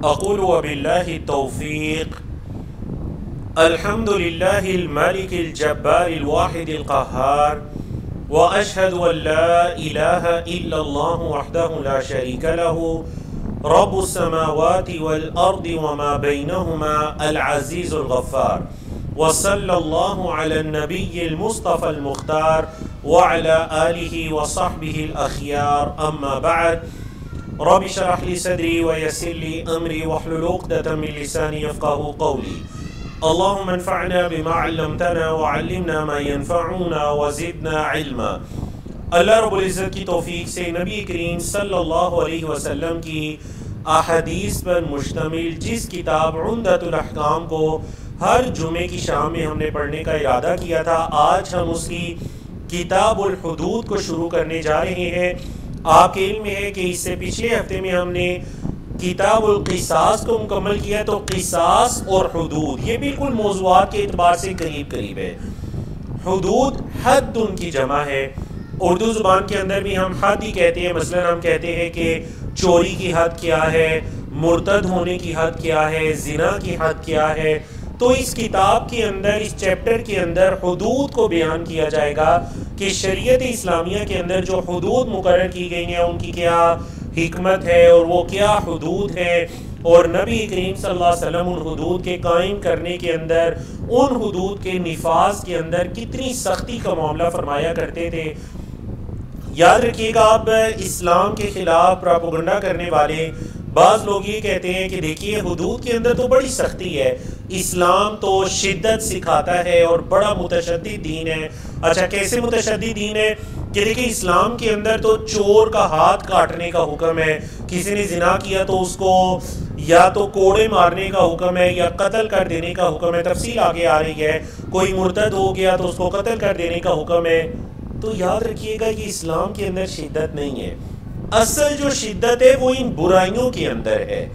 اقول وباللہ التوفیق الحمد للہ الملک الجبار الواحد القہار واشہد ان لا الہ الا اللہ وحدہ لا شریک لہ رب السماوات والارض وما بینہما العزیز الغفار وصلی اللہ علی النبی المصطفى المختار وعلى آلہ وصحبہ الاخیار اما بعد رب اشرح لي صدري ويسر لي امري واحلل عقدة من لساني يفقهوا قولي اللهم انفعنا بما علمتنا وعلمنا ما ينفعنا وزدنا علما۔ اللہ رب العزت کی توفیق سے نبی کریم صلی اللہ علیہ وسلم کی احادیث پر مشتمل جس کتاب عمدۃ الاحکام کو ہر جمعے کی شام میں ہم نے پڑھنے کا ارادہ کیا تھا، آج ہم اس کی کتاب الحدود کو شروع کرنے جا رہے ہیں۔ آپ کے علم میں ہے کہ اس سے پچھلے ہفتے میں ہم نے کتاب القصاص کو مکمل کیا، تو قصاص اور حدود یہ بالکل موضوعات کے اعتبار سے قریب ہے۔ حدود حد ان کی جمع ہے، اردو زبان کے اندر بھی ہم حد ہی کہتے ہیں، مثلا ہم کہتے ہیں کہ چوری کی حد کیا ہے، مرتد ہونے کی حد کیا ہے، زنا کی حد کیا ہے۔ تو اس کتاب کے اندر، اس چیپٹر کے اندر حدود کو بیان کیا جائے گا کہ شریعت اسلامیہ کے اندر جو حدود مقرر کی گئی ہیں ان کی کیا حکمت ہے اور وہ کیا حدود ہے، اور نبی کریم صلی اللہ علیہ وسلم ان حدود کے قائم کرنے کے اندر، ان حدود کے نفاذ کے اندر کتنی سختی کا معاملہ فرمایا کرتے تھے۔ یاد رکھیے گا، اب اسلام کے خلاف پروپیگنڈا کرنے والے بعض لوگ یہ کہتے ہیں کہ دیکھیے حدود کے اندر تو بڑی سختی ہے، اسلام تو شدت سکھاتا ہے اور بڑا متشدد دین ہے۔ اچھا، کیسے متشدد دین ہے کہ دیکھیں اسلام کے اندر تو چور کا ہاتھ کاٹنے کا حکم ہے، کسی نے زنا کیا تو اس کو یا تو کوڑے مارنے کا حکم ہے یا قتل کر دینے کا حکم ہے، تفصیل آگے آ رہی ہے، کوئی مرتد ہو گیا تو اس کو قتل کر دینے کا حکم ہے۔ تو یاد رکھیے گا کہ اسلام کے اندر شدت نہیں ہے، اصل جو شدت ہے وہ ان برائیوں کے اندر ہے۔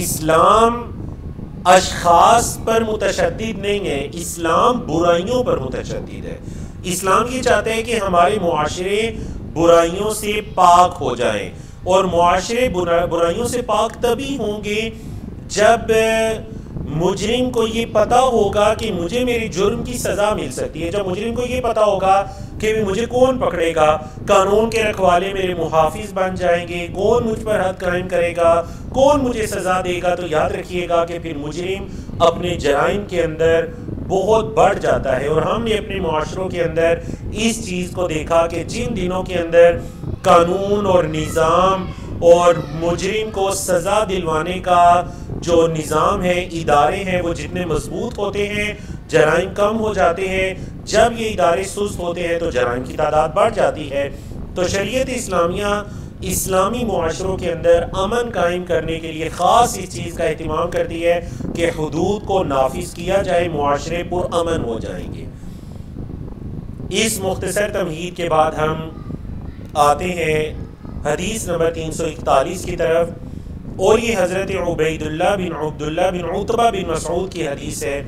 اسلام اشخاص پر متشدد نہیں ہے، اسلام برائیوں پر متشدد ہے۔ اسلام یہ چاہتا ہے کہ ہمارے معاشرے برائیوں سے پاک ہو جائیں، اور معاشرے برائیوں سے پاک تبھی ہوں گے جب مجرم کو یہ پتا ہوگا کہ مجھے میرے جرم کی سزا مل سکتی ہے، جب مجرم کو یہ پتا ہوگا کہ مجھے کون پکڑے گا، قانون کے رکھوالے میرے محافظ بن جائیں گے، کون مجھ پر حد قائم کرے گا، کون مجھے سزا دے گا، تو یاد رکھیے گا کہ پھر مجرم اپنے جرائم کے اندر بہت بڑھ جاتا ہے۔ اور ہم نے اپنے معاشروں کے اندر اس چیز کو دیکھا کہ جن دنوں کے اندر قانون اور نظام اور مجرم کو سزا دلوانے کا جو نظام ہے، ادارے ہیں، وہ جتنے مضبوط ہوتے ہیں جرائم کم ہو جاتے ہیں، جب یہ ادارے سست ہوتے ہیں تو جرائم کی تعداد بڑھ جاتی ہے۔ تو شریعت اسلامیہ اسلامی معاشروں کے اندر امن قائم کرنے کے لیے خاص اس چیز کا اہتمام کرتی ہے کہ حدود کو نافذ کیا جائے، معاشرے پر امن ہو جائیں گے۔ اس مختصر تمہید کے بعد ہم آتے ہیں حدیث نمبر 341 کی طرف، اور یہ حضرت عبید اللہ بن عبداللہ بن عتبہ بن مسعود کی حدیث ہے۔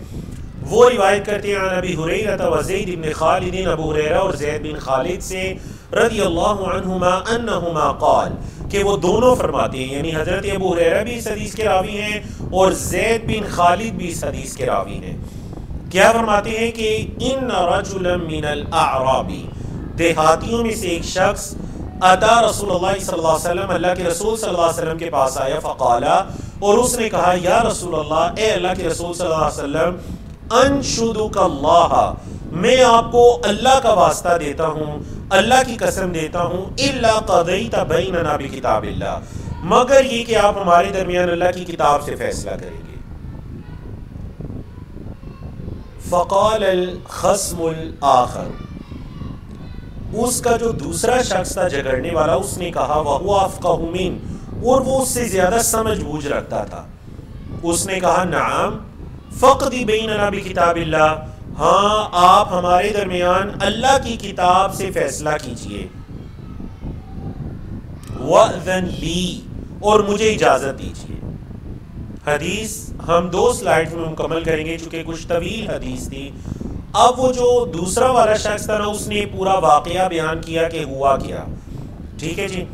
وہ روایت کرتے ہیں عن ابی ہریرہ و زید بن خالد، ابو ہریرہ اور زید بن خالد سے رضی اللہ عنہما انہما قال، کہ وہ دونوں فرماتے ہیں، یعنی حضرت ابو ہریرہ بھی اس حدیث کے راوی ہیں اور زید بن خالد بھی اس حدیث کے راوی ہیں۔ کیا فرماتے ہیں کہ ان رجلا من الاعراب، دیہاتیوں میں سے ایک شخص اتا رسول اللہ صلی اللہ علیہ وسلم، اللہ کے رسول صلی اللہ علیہ وسلم کے پاس آیا، فقالا، اور اس نے کہا یا رسول اللہ، اے اللہ کے رسول صلی اللہ علیہ وسلم، انشدک اللہ، میں آپ کو اللہ کا واسطہ دیتا ہوں، اللہ کی قسم دیتا ہوں، الا قضیت بیننا بکتاب اللہ، مگر یہ کہ آپ ہمارے درمیان اللہ کی کتاب سے فیصلہ کریں گے۔ فقال الخصم الآخر، اس کا جو دوسرا شخص تھا جھگڑنے والا، اس نے کہا وَهُوَ أَفْقَهُ مِنْ، اور وہ اس سے زیادہ سمجھ بوجھ رکھتا تھا، اس نے کہا نعم فَقْضِ بَيْنَنَا بِكِتَابِ اللَّهِ، ہاں آپ ہمارے درمیان اللہ کی کتاب سے فیصلہ کیجئے، وَأْذَنْ لِي، اور مجھے اجازت دیجئے۔ حدیث ہم 2 سلائیڈ میں مکمل کریں گے چونکہ کچھ طویل حدیث تھی۔ اب وہ جو دوسرا والا شخص تھا نا، اس نے پورا واقعہ بیان کیا کہ ہوا کیا، ٹھیک ہے جی۔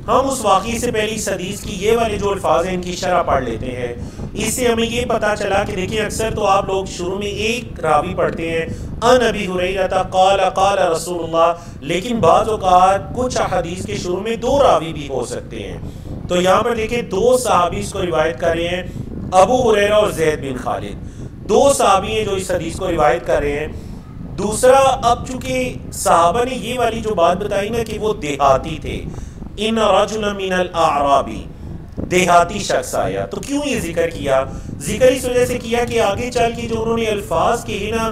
ہم اس واقعے سے پہلے اس حدیث کی یہ والے جو الفاظ ہیں ان کی شرح پڑھ لیتے ہیں. اس سے ہمیں یہ پتہ چلا کہ دیکھیں اکثر تو آپ لوگ شروع میں ایک راوی پڑھتے ہیں ان ابی ہریرہ قال قال رسول اللہ، لیکن بعض اوقات کچھ احادیث کے شروع میں دو راوی بھی ہو سکتے ہیں. تو یہاں پر دیکھیں دو صحابی اس کو روایت کر رہے ہیں، ابو ہریرہ اور زید بن خالد، دو صحابی ہیں جو اس حدیث کو روایت کر رہے ہیں. دوسرا، اب چونکہ صحابہ نے یہ والی جو بات بتائی نا کہ وہ دیہاتی تھے، ان رجل من الاعرابی، دیہاتی شخص آیا، تو کیوں یہ ذکر کیا؟ ذکر اس وجہ سے کیا کہ آگے چل کے جو انہوں نے الفاظ کہے نا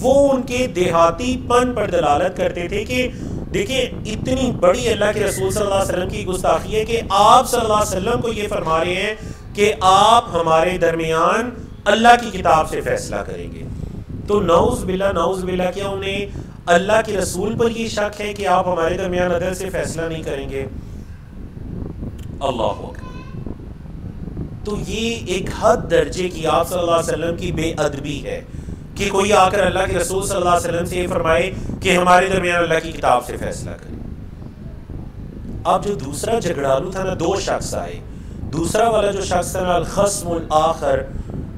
وہ ان کے دیہاتی پن پر دلالت کرتے تھے کہ دیکھیں اتنی بڑی اللہ کے رسول صلی اللہ علیہ وسلم کی گستاخی ہے کہ آپ صلی اللہ علیہ وسلم کو یہ فرما رہے ہیں کہ آپ ہمارے درمیان اللہ کی کتاب سے فیصلہ کریں گے. تو نعوذ باللہ کیا انہیں اللہ کے رسول پر یہ شک ہے کہ آپ ہمارے درمیان عدل سے فیصلہ نہیں کریں گے؟ اللہ اکبر. تو یہ ایک حد درجے کی آپ صلی اللہ علیہ وسلم کی بے ادبی ہے کہ کوئی آ کر اللہ کے رسول صلی اللہ علیہ وسلم سے یہ فرمائے کہ ہمارے درمیان اللہ کی کتاب سے فیصلہ کریں. اب جو دوسرا جھگڑالو تھا نا، دو شخص آئے، دوسرا والا جو شخص تھا نا الخصم الآخر،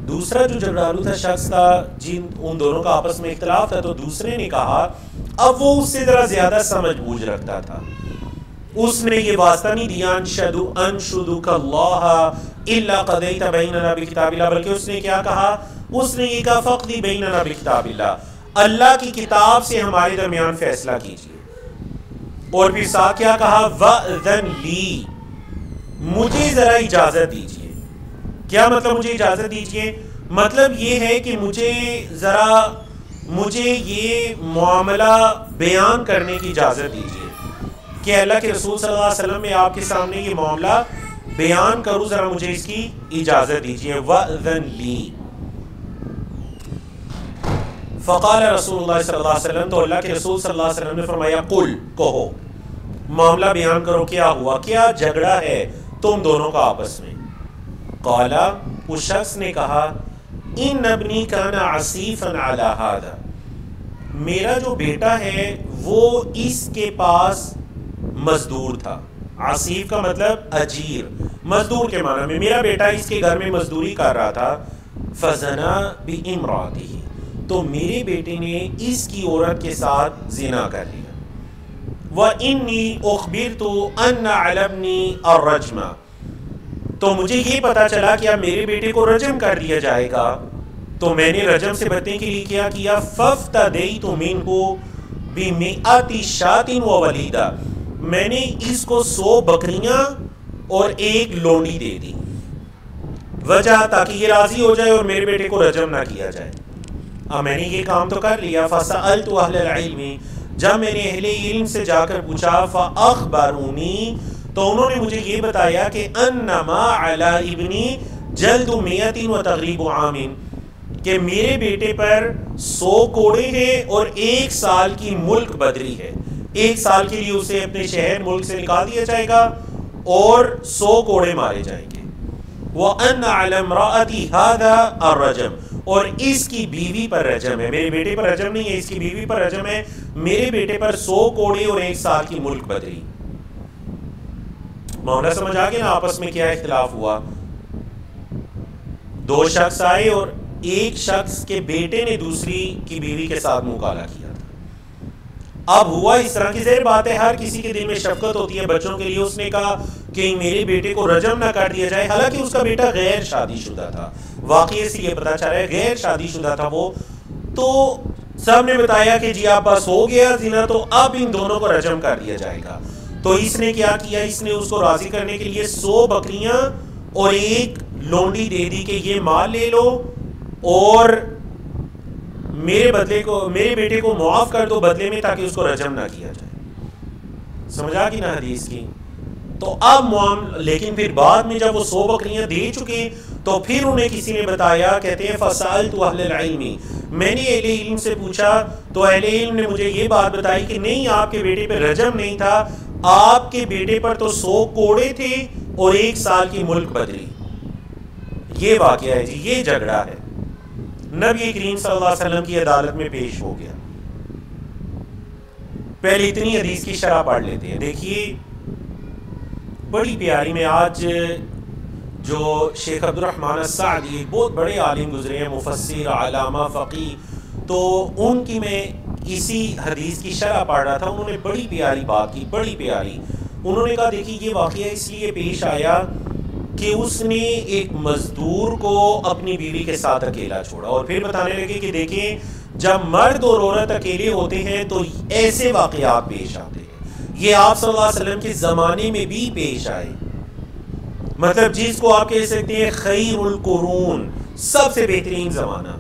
دوسرا جو جھگڑالو تھا شخص تھا جن ان دونوں کا آپس میں اختلاف تھا، تو دوسرے نے کہا، اب وہ اس سے ذرا زیادہ سمجھ بوجھ رکھتا تھا، اس نے یہ واسطہ نہیں دیا انشدک اللہ الا قضیت بیننا بکتاب اللہ، بلکہ اس نے کیا کہا؟ اس نے یہ کہا فقضی بیننا بکتاب اللہ، اللہ کی کتاب سے ہمارے درمیان فیصلہ کیجیے. اور پھر ساتھ کیا کہا؟ وَأْذَنْ لِي، مجھے ذرا اجازت دیجیے. کیا مطلب مجھے اجازت دیجیے؟ مطلب یہ ہے کہ مجھے یہ معاملہ بیان کرنے کی اجازت دیجیے کہ اللہ کے رسول صلی اللہ علیہ وسلم میں آپ کے سامنے یہ معاملہ بیان کروں، ذرا مجھے اس کی اجازت دیجیے. وَأْذَنْ لِي، فقال رسول اللہ صلی اللہ علیہ وسلم، تو اللہ کے رسول صلی اللہ علیہ وسلم نے فرمایا قل، کہو، معاملہ بیان کرو، کیا ہوا، کیا جھگڑا ہے تم دونوں کا آپس میں؟ قال، اس شخص نے کہا، ان ابنی کان عصیفا علی ھذا، میرا جو بیٹا ہے وہ اس کے پاس مزدور تھا. عصیف کا مطلب اجیر، مزدور کے معنی میں. میرا بیٹا اس کے گھر میں مزدوری کر رہا تھا. فزنا بامرأتہ، تو میرے بیٹے نے اس کی عورت کے ساتھ زنا کر لیا. وانی اخبرت ان علی ابنی الرجم، تو مجھے یہ پتا چلا کہ اب میرے بیٹے کو رجم کر دیا جائے گا، تو میں نے رجم سے بچنے کے لیے کیا کیا؟ فافتدیت منہ بمئۃ شاۃ وولیدہ، میں نے اس کو 100 بکریاں اور ایک لونڈی دے دی. وجہ تاکہ یہ راضی ہو جائے اور میرے بیٹے کو رجم نہ کیا جائے. اب میں نے یہ کام تو کر لیا. فسألت اہل العلم، جب میں نے اہل علم سے جا کر پوچھا، فاخبرونی، تو انہوں نے مجھے یہ بتایا کہ انما علی ابنی جلد 100 وتغریب عام، کہ میرے بیٹے پر 100 کوڑے ہیں اور 1 سال کی ملک بدری ہے. 1 سال کے لیے اسے اپنے شہر ملک سے نکال دیا جائے گا اور 100 کوڑے مارے جائیں گے. وَأَنَّ عَلَى امْرَأَتِ هَذَا الرَّجْمُ، اور اس کی بیوی پر رجم ہے. میرے بیٹے پر رجم نہیں ہے، اس کی بیوی پر رجم ہے. میرے بیٹے پر 100 کوڑے اور 1 سال کی ملک بدری. معاملہ سمجھ آ گیا نا آپس میں کیا اختلاف ہوا؟ 2 شخص آئے اور ایک شخص کے بیٹے نے دوسری کی بیوی کے ساتھ منہ کالا کیا تھا. اب ہوا اس طرح کی ظاہر بات ہے ہر کسی کے دل میں شفقت ہوتی ہے بچوں کے لیے. اس نے کہا کہ میرے بیٹے کو رجم نہ کر دیا جائے، حالانکہ اس کا بیٹا غیر شادی شدہ تھا. واقعے سے یہ پتا چل رہا ہے غیر شادی شدہ تھا وہ. تو سب نے بتایا کہ جی آپ بس ہو گیا زنا، تو اب ان دونوں کو رجم کر دیا جائے گا. تو اس نے کیا کیا؟ اس نے اس کو راضی کرنے کے لیے 100 بکریاں اور ایک لونڈی دے دی کہ یہ مال لے لو اور میرے بیٹے کو معاف کر دو بدلے میں، تاکہ اس کو رجم نہ کیا جائے. سمجھ آ گئی نا حدیث کی؟ تو اب لیکن پھر بعد میں جب وہ 100 بکریاں دے چکے تو پھر انہیں کسی نے بتایا، کہتے ہیں فسألت اہل العلم، میں نے اہل علم سے پوچھا تو اہل علم نے مجھے یہ بات بتائی کہ نہیں، آپ کے بیٹے پہ رجم نہیں تھا، آپ کے بیٹے پر تو 100 کوڑے تھے اور 1 سال کی ملک بدری. یہ واقعہ ہے جی، یہ جھگڑا ہے. نبی کریم صلی اللہ علیہ وسلم کی عدالت میں پیش ہو گیا. پہلے اتنی حدیث کی شرح پڑھ لیتے ہیں. دیکھیے بڑی پیاری، میں آج جو شیخ عبد الرحمن السعدی بہت بڑے عالم گزرے ہیں، مفسر، علامہ، فقیہ، تو ان کی میں اسی حدیث کی شرح پڑھ رہا تھا، انہوں نے بڑی پیاری بات کی، بڑی پیاری. انہوں نے کہا دیکھیے یہ واقعہ اس لیے پیش آیا کہ اس نے ایک مزدور کو اپنی بیوی کے ساتھ اکیلا چھوڑا، اور پھر بتانے لگے کہ دیکھیں جب مرد اور عورت اکیلے ہوتے ہیں تو ایسے واقعات پیش آتے ہیں. یہ آپ صلی اللہ علیہ وسلم کے زمانے میں بھی پیش آئے، مطلب جس کو آپ کہہ سکتے ہیں خیر القرون، سب سے بہترین زمانہ.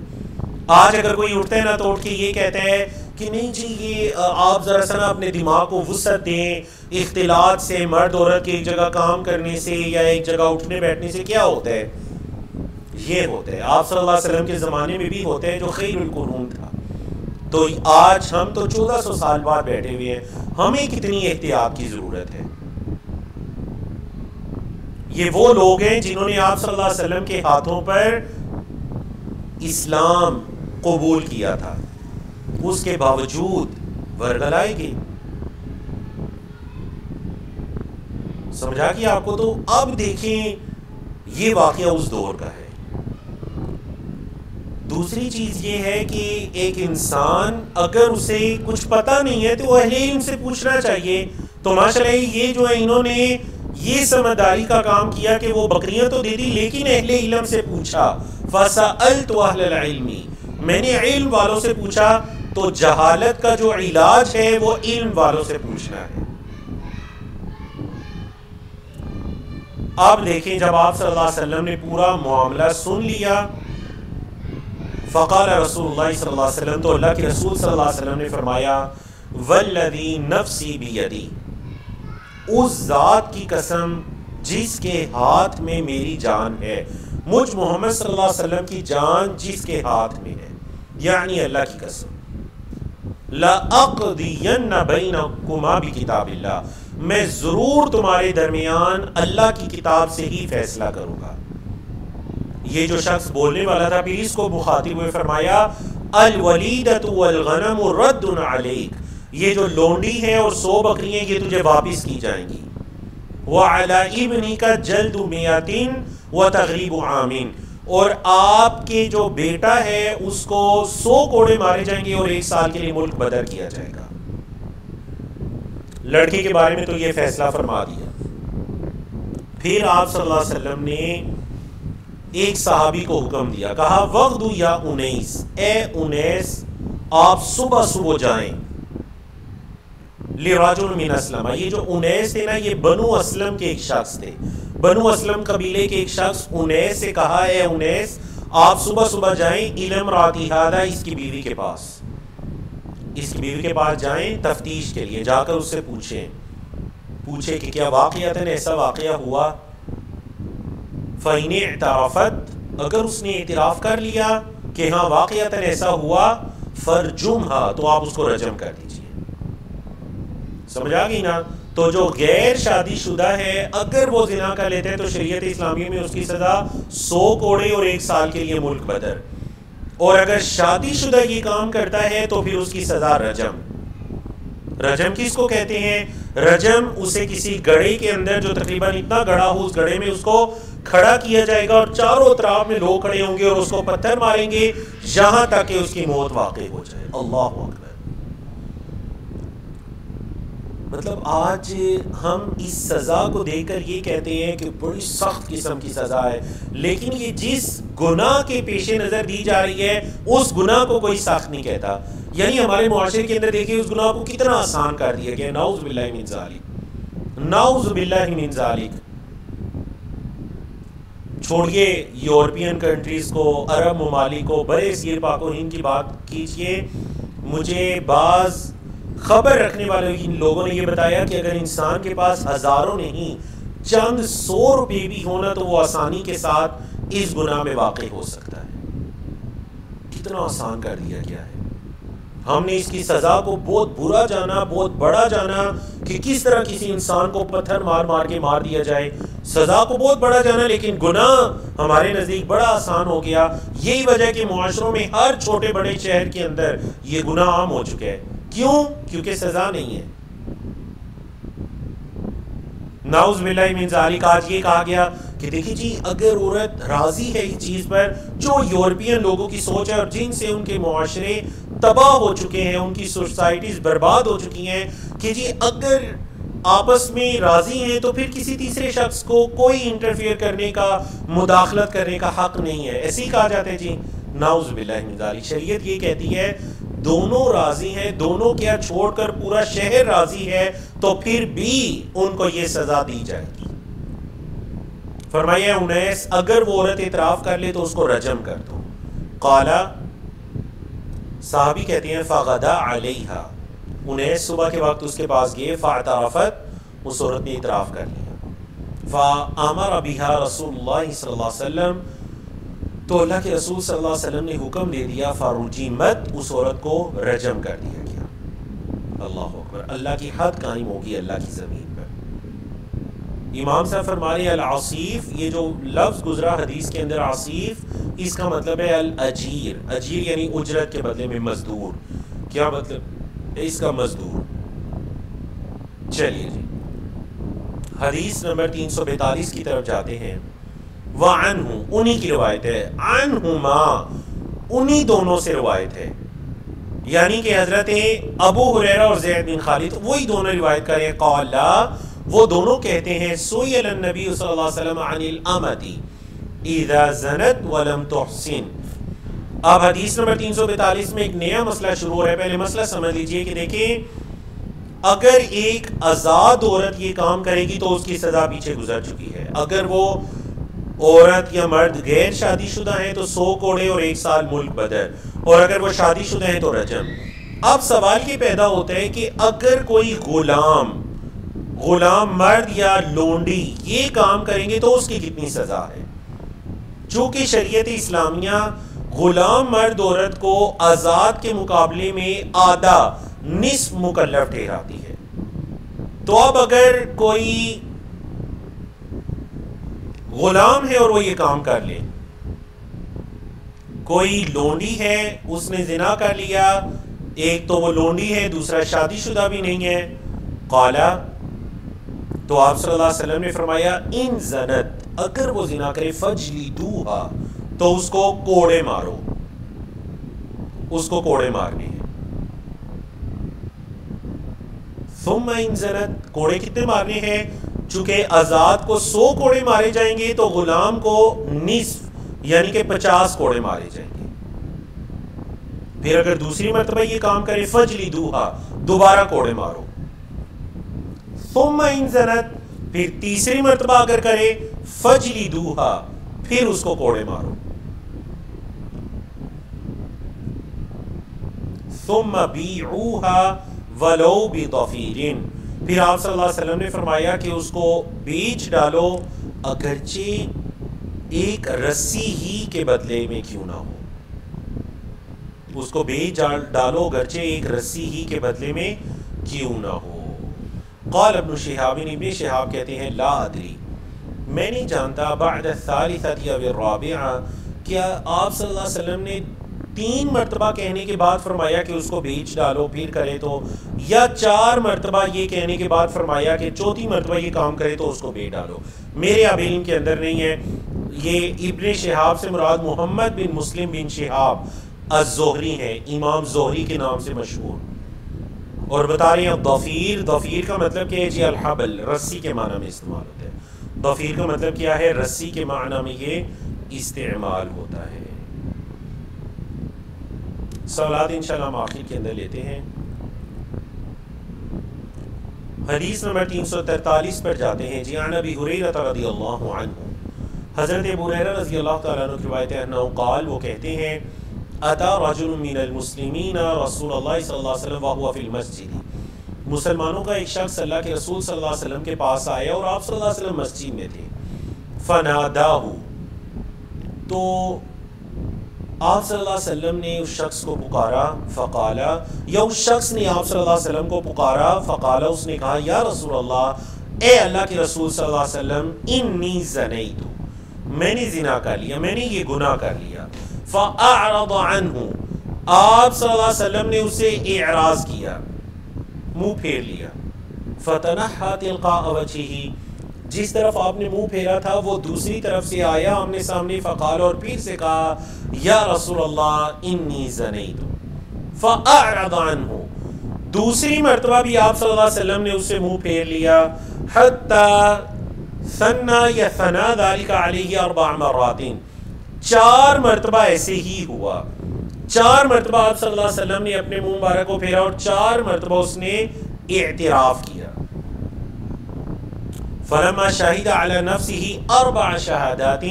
آج اگر کوئی اٹھتا ہے نا تو اٹھ کے یہ کہتا ہے کہ نہیں جی یہ آپ ذرا سا نا اپنے دماغ کو وسعت دیں، اختلاط سے، مرد عورت کی ایک جگہ کام کرنے سے یا ایک جگہ اٹھنے بیٹھنے سے کیا ہوتا ہے؟ یہ ہوتا ہے. آپ صلی اللہ علیہ وسلم کے زمانے میں بھی ہوتا ہے جو خیر القرون تھا. تو آج ہم تو 1400 سال بعد بیٹھے ہوئے ہیں، ہمیں کتنی احتیاط کی ضرورت ہے. یہ وہ لوگ ہیں جنہوں نے آپ صلی اللہ علیہ وسلم کے ہاتھوں پر اسلام قبول کیا تھا، اس کے باوجود ورگلائے گئے. سمجھا کہ آپ کو؟ تو اب دیکھیں یہ واقعہ اس دور کا ہے. دوسری چیز یہ ہے کہ ایک انسان اگر اسے کچھ پتہ نہیں ہے تو وہ اہل علم سے پوچھنا چاہیے. تو ماشاءاللہ یہ جو ہے انہوں نے یہ سمجھداری کا کام کیا کہ وہ بکریاں تو دے دی لیکن اہل علم سے پوچھا. فَسَأَلْتُ أَهْلَ الْعِلْمِ، میں نے علم والوں سے پوچھا. تو جہالت کا جو علاج ہے وہ علم والوں سے پوچھنا ہے. اب دیکھیں جب آپ صلی اللہ علیہ وسلم نے پورا معاملہ سن لیا، فقال رسول اللہ صلی اللہ علیہ وسلم، تو اللہ کے رسول صلی اللہ علیہ وسلم نے فرمایا والذی نفسی بیدی، اس ذات کی قسم جس کے ہاتھ میں میری جان ہے، مجھ محمد صلی اللہ علیہ وسلم کی جان جس کے ہاتھ میں ہے، یعنی اللہ کی قسم، لَأَقْضِيَنَّ بَيْنَكُمَا بِكِتَابِ اللَّهِ، میں ضرور تمہارے درمیان اللہ کی کتاب سے ہی فیصلہ کروں گا. یہ جو شخص بولنے والا تھا پھر اس کو مخاطب ہوئے فرمایا الولیدۃ والغنم رد علیک، یہ جو لونڈی ہے اور 100 بکریاں یہ تجھے واپس کی جائیں گی. وعلی ابنک جلد 100 وتغریب عام، اور آپ کے جو بیٹا ہے اس کو 100 کوڑے مارے جائیں گے اور 1 سال کے لیے ملک بدر کیا جائے گا. لڑکے کے بارے میں تو یہ فیصلہ فرما دیا. پھر آپ صلی اللہ علیہ وسلم نے ایک صحابی کو حکم دیا، کہا وغدو یا انیس، اے انیس آپ صبح صبح جائیں. لرجل من اسلم، یہ جو انیس تھے نا یہ بنو اسلم کے ایک شخص تھے، بنو اسلم قبیلے کے ایک شخص انیس سے کہا اے انیس آپ صبح صبح جائیں علم راتی ہادہ، اس کی بیوی کے پاس، اس کی بیوی کے پاس جائیں تفتیش کے لیے، جا کر اس سے پوچھیں کہ کیا واقعتاً ایسا واقعہ ہوا. فَإِنِ اعْتَرَفَتْ، اگر اس نے اعتراف کر لیا کہ ہاں واقعتاً ایسا ہوا، فَرْجُمْهَا، تو آپ اس کو رجم کر دیجئے. سمجھا گئی نا؟ تو جو غیر شادی شدہ ہے اگر وہ زنا کر لیتے ہیں تو شریعت اسلامی میں اس کی سزا 100 کوڑے اور 1 سال کے لیے ملک بدر، اور اگر شادی شدہ یہ کام کرتا ہے تو پھر اس کی سزا رجم. رجم کس کو کہتے ہیں؟ رجم اسے کسی گڑھے کے اندر جو تقریباً اتنا گڑھا ہو اس گڑھے میں اس کو کھڑا کیا جائے گا اور چاروں اطراف میں لوگ کھڑے ہوں گے اور اس کو پتھر ماریں گے یہاں تک کہ اس کی موت واقع ہو جائے. اللہ اکبر. مطلب آج ہم اس سزا کو دیکھ کر یہ کہتے ہیں کہ بڑی سخت قسم کی سزا ہے، لیکن یہ جس گناہ کے پیش نظر دی جا رہی ہے اس گناہ کو کوئی سخت نہیں کہتا. یعنی ہمارے معاشرے کے اندر دیکھیں اس گناہ کو کتنا آسان کر دیا گیا. نعوذ باللہ من ذالک، نعوذ باللہ من ذالک. چھوڑیے یورپین کنٹریز کو، عرب ممالک کو، برے صغیر پاک و ہند کی بات کیجئے. مجھے بعض خبر رکھنے والے ان لوگوں نے یہ بتایا کہ اگر انسان کے پاس ہزاروں نہیں چند 100 روپے بھی ہونا تو وہ آسانی کے ساتھ اس گناہ میں واقع ہو سکتا ہے. کتنا آسان کر دیا گیا ہے. ہم نے اس کی سزا کو بہت برا جانا، بہت بڑا جانا کہ کس طرح کسی انسان کو پتھر مار مار کے مار دیا جائے، سزا کو بہت بڑا جانا، لیکن گناہ ہمارے نزدیک بڑا آسان ہو گیا. یہی وجہ کہ معاشروں میں ہر چھوٹے بڑے شہر کے اندر یہ گناہ عام ہو چکے ہیں. کیوں؟ کیونکہ سزا نہیں ہے. نعوذ باللہ من ذالک آج یہ کہا گیا کہ دیکھیں جی اگر عورت راضی ہے اس چیز پر جو یورپین لوگوں کی سوچ ہے اور جن سے ان کے معاشرے تباہ ہو چکے ہیں، ان کی سوسائٹیز برباد ہو چکی ہیں، کہ جی اگر آپس میں راضی ہیں تو پھر کسی تیسرے شخص کو کوئی انٹرفیئر کرنے کا، مداخلت کرنے کا حق نہیں ہے، ایسے ہی کہا جاتا ہے جی نعوذ باللہ من ذالک۔ شریعت یہ کہتی ہے دونوں راضی ہیں، دونوں کیا چھوڑ کر پورا شہر راضی ہے تو پھر بھی ان کو یہ سزا دی جائے گی۔ فرمایا 19 اگر وہ عورت اعتراف کر لے تو اس کو رجم کر دو۔ قالا صحابی کہتے ہیں فغدا علیہا 19 صبح کے وقت اس کے پاس گئے، فاعترفت اس عورت نے اعتراف کر لیا، فامر بها رسول اللہ صلی اللہ علیہ وسلم تو اللہ کے رسول صلی اللہ علیہ وسلم نے حکم دے دیا، فرجمت اس عورت کو رجم کر دیا گیا۔ اللہ اکبر، اللہ کی حد قائم ہوگی اللہ کی زمین پر۔ امام صاحب فرما رہے العصیف، یہ جو لفظ گزرا حدیث کے اندر عصیف، اس کا مطلب ہے الاجیر، اجیر یعنی اجرت کے بدلے میں مزدور۔ کیا مطلب اس کا؟ مزدور۔ چلیے جی حدیث نمبر 342 کی طرف جاتے ہیں۔ وعنہ، انہی کی روایت ہے، عنہما، انہی دونوں سے روایت ہے، یعنی کہ حضرت ابو ہریرہ اور زید بن خالد وہی دونوں روایت کریں۔ قالا، وہ دونوں کہتے ہیں سئل النبی صلی اللہ علیہ وسلم عن الامۃ اذا زنت ولم تحسن۔ اب حدیث نمبر 342 میں ایک نیا مسئلہ شروع ہو رہا ہے۔ پہلے مسئلہ سمجھ لیجئے کہ دیکھیں اگر ایک آزاد عورت یہ کام کرے گی تو اس کی سزا پیچھے گزر چکی ہے، اگر وہ عورت یا مرد غیر شادی شدہ ہیں تو 100 کوڑے اور 1 سال ملک بدر، اور اگر وہ شادی شدہ ہیں تو رجم۔ اب سوال یہ پیدا ہوتا ہے کہ اگر کوئی غلام مرد یا لونڈی یہ کام کریں گے تو اس کی کتنی سزا ہے؟ چونکہ شریعت اسلامیہ غلام مرد عورت کو آزاد کے مقابلے میں آدھا، نصف مکلف ٹھہراتی ہے۔ تو اب اگر کوئی غلام ہے اور وہ یہ کام کر لے، کوئی لونڈی ہے اس نے زنا کر لیا، ایک تو وہ لونڈی ہے دوسرا شادی شدہ بھی نہیں ہے، قالا تو آپ صلی اللہ علیہ وسلم نے فرمایا ان زنت، اگر وہ زنا کرے فجلدوہا تو اس کو کوڑے مارو، اس کو کوڑے مارنے ہیں۔ ثم ان زنت، کوڑے کتنے مارنے ہیں؟ چونکہ آزاد کو 100 کوڑے مارے جائیں گے تو غلام کو نصف یعنی کہ 50 کوڑے مارے جائیں گے۔ پھر اگر دوسری مرتبہ یہ کام کرے فجلدوہا، دوبارہ کوڑے مارو۔ ثم ان زنت، پھر تیسری مرتبہ اگر کرے فجلدوہا، پھر اس کو کوڑے مارو۔ ثم بیعوہا ولو بضفیر، پھر آپ صلی اللہ علیہ وسلم نے فرمایا کہ اس کو بیچ ڈالو اگرچہ ایک رسی ہی کے بدلے میں کیوں نہ ہو، اس کو بیچ ڈالو اگرچہ ایک رسی ہی کے بدلے میں کیوں نہ ہو۔ قال ابن شہاب، ابن شہاب کہتے ہیں لا ادری، میں نہیں جانتا بعد الثالثۃ او الرابعہ، کیا آپ صلی اللہ علیہ وسلم نے 3 مرتبہ کہنے کے بعد فرمایا کہ اس کو بیچ ڈالو پھر کرے تو، یا 4 مرتبہ یہ کہنے کے بعد فرمایا کہ 4تھی مرتبہ یہ کام کرے تو اس کو بیچ ڈالو؟ میرے اب علم کے اندر نہیں ہے۔ یہ ابن شہاب سے مراد محمد بن مسلم بن شہاب الزہری ہیں، امام زہری کے نام سے مشہور، اور بتا رہے ہیں ضفیر، ضفیر کا مطلب کیا ہے جی؟ الحبل، رسی کے معنی میں استعمال ہوتا ہے۔ ضفیر کا مطلب کیا ہے؟ رسی کے معنی میں یہ استعمال ہوتا ہے۔ سوالات انشاءاللہ ہم آخر کے اندر لیتے ہیں۔ حدیث نمبر 343 پر جاتے ہیں جی۔ عن ابی ہریرہ رضی اللہ عنہ، حضرت ابو ہریرہ رضی اللہ تعالیٰ عنہ کی روایت ہے، انہ قال، وہ کہتے ہیں اتا رجل من المسلمین رسول اللہ صلی اللہ علیہ وسلم وهو فی المسجد، مسلمانوں کا ایک شخص اللہ کے رسول صلی اللہ علیہ وسلم کے پاس آیا اور آپ صلی اللہ علیہ وسلم مسجد میں تھے۔ فناداہ، تو آپ صلی اللہ علیہ وسلم نے اس شخص کو پکارا، فقالا، یا اس شخص نے آپ صلی اللہ علیہ وسلم کو پکارا، فقالا، اس نے کہا یا رسول اللہ، اے اللہ کے رسول صلی اللہ علیہ وسلم، انی زنیت، میں نے زنا کر لیا، میں نے یہ گناہ کر لیا۔ فاعرض عنہ، آپ صلی اللہ علیہ وسلم نے اسے اعراض کیا، منہ پھیر لیا۔ فتنحى تلقاء وجهه، جس طرف آپ نے منہ پھیرا تھا وہ دوسری طرف سے آیا آمنے سامنے، فقال، اور پھر سے کہا یا رسول اللہ انی زنیت فاعرض عنہ. دوسری مرتبہ بھی آپ صلی اللہ علیہ وسلم نے اس سے منہ پھیر لیا. حتی ثنا یا ثنا ذلک علیہ 4 مرات، 4 مرتبہ ایسے ہی ہوا. 4 مرتبہ آپ صلی اللہ علیہ وسلم نے اپنے منہ مبارک کو پھیرا اور 4 مرتبہ اس نے اعتراف کیا. فلما شہد علی نفسہ 4 شہادات،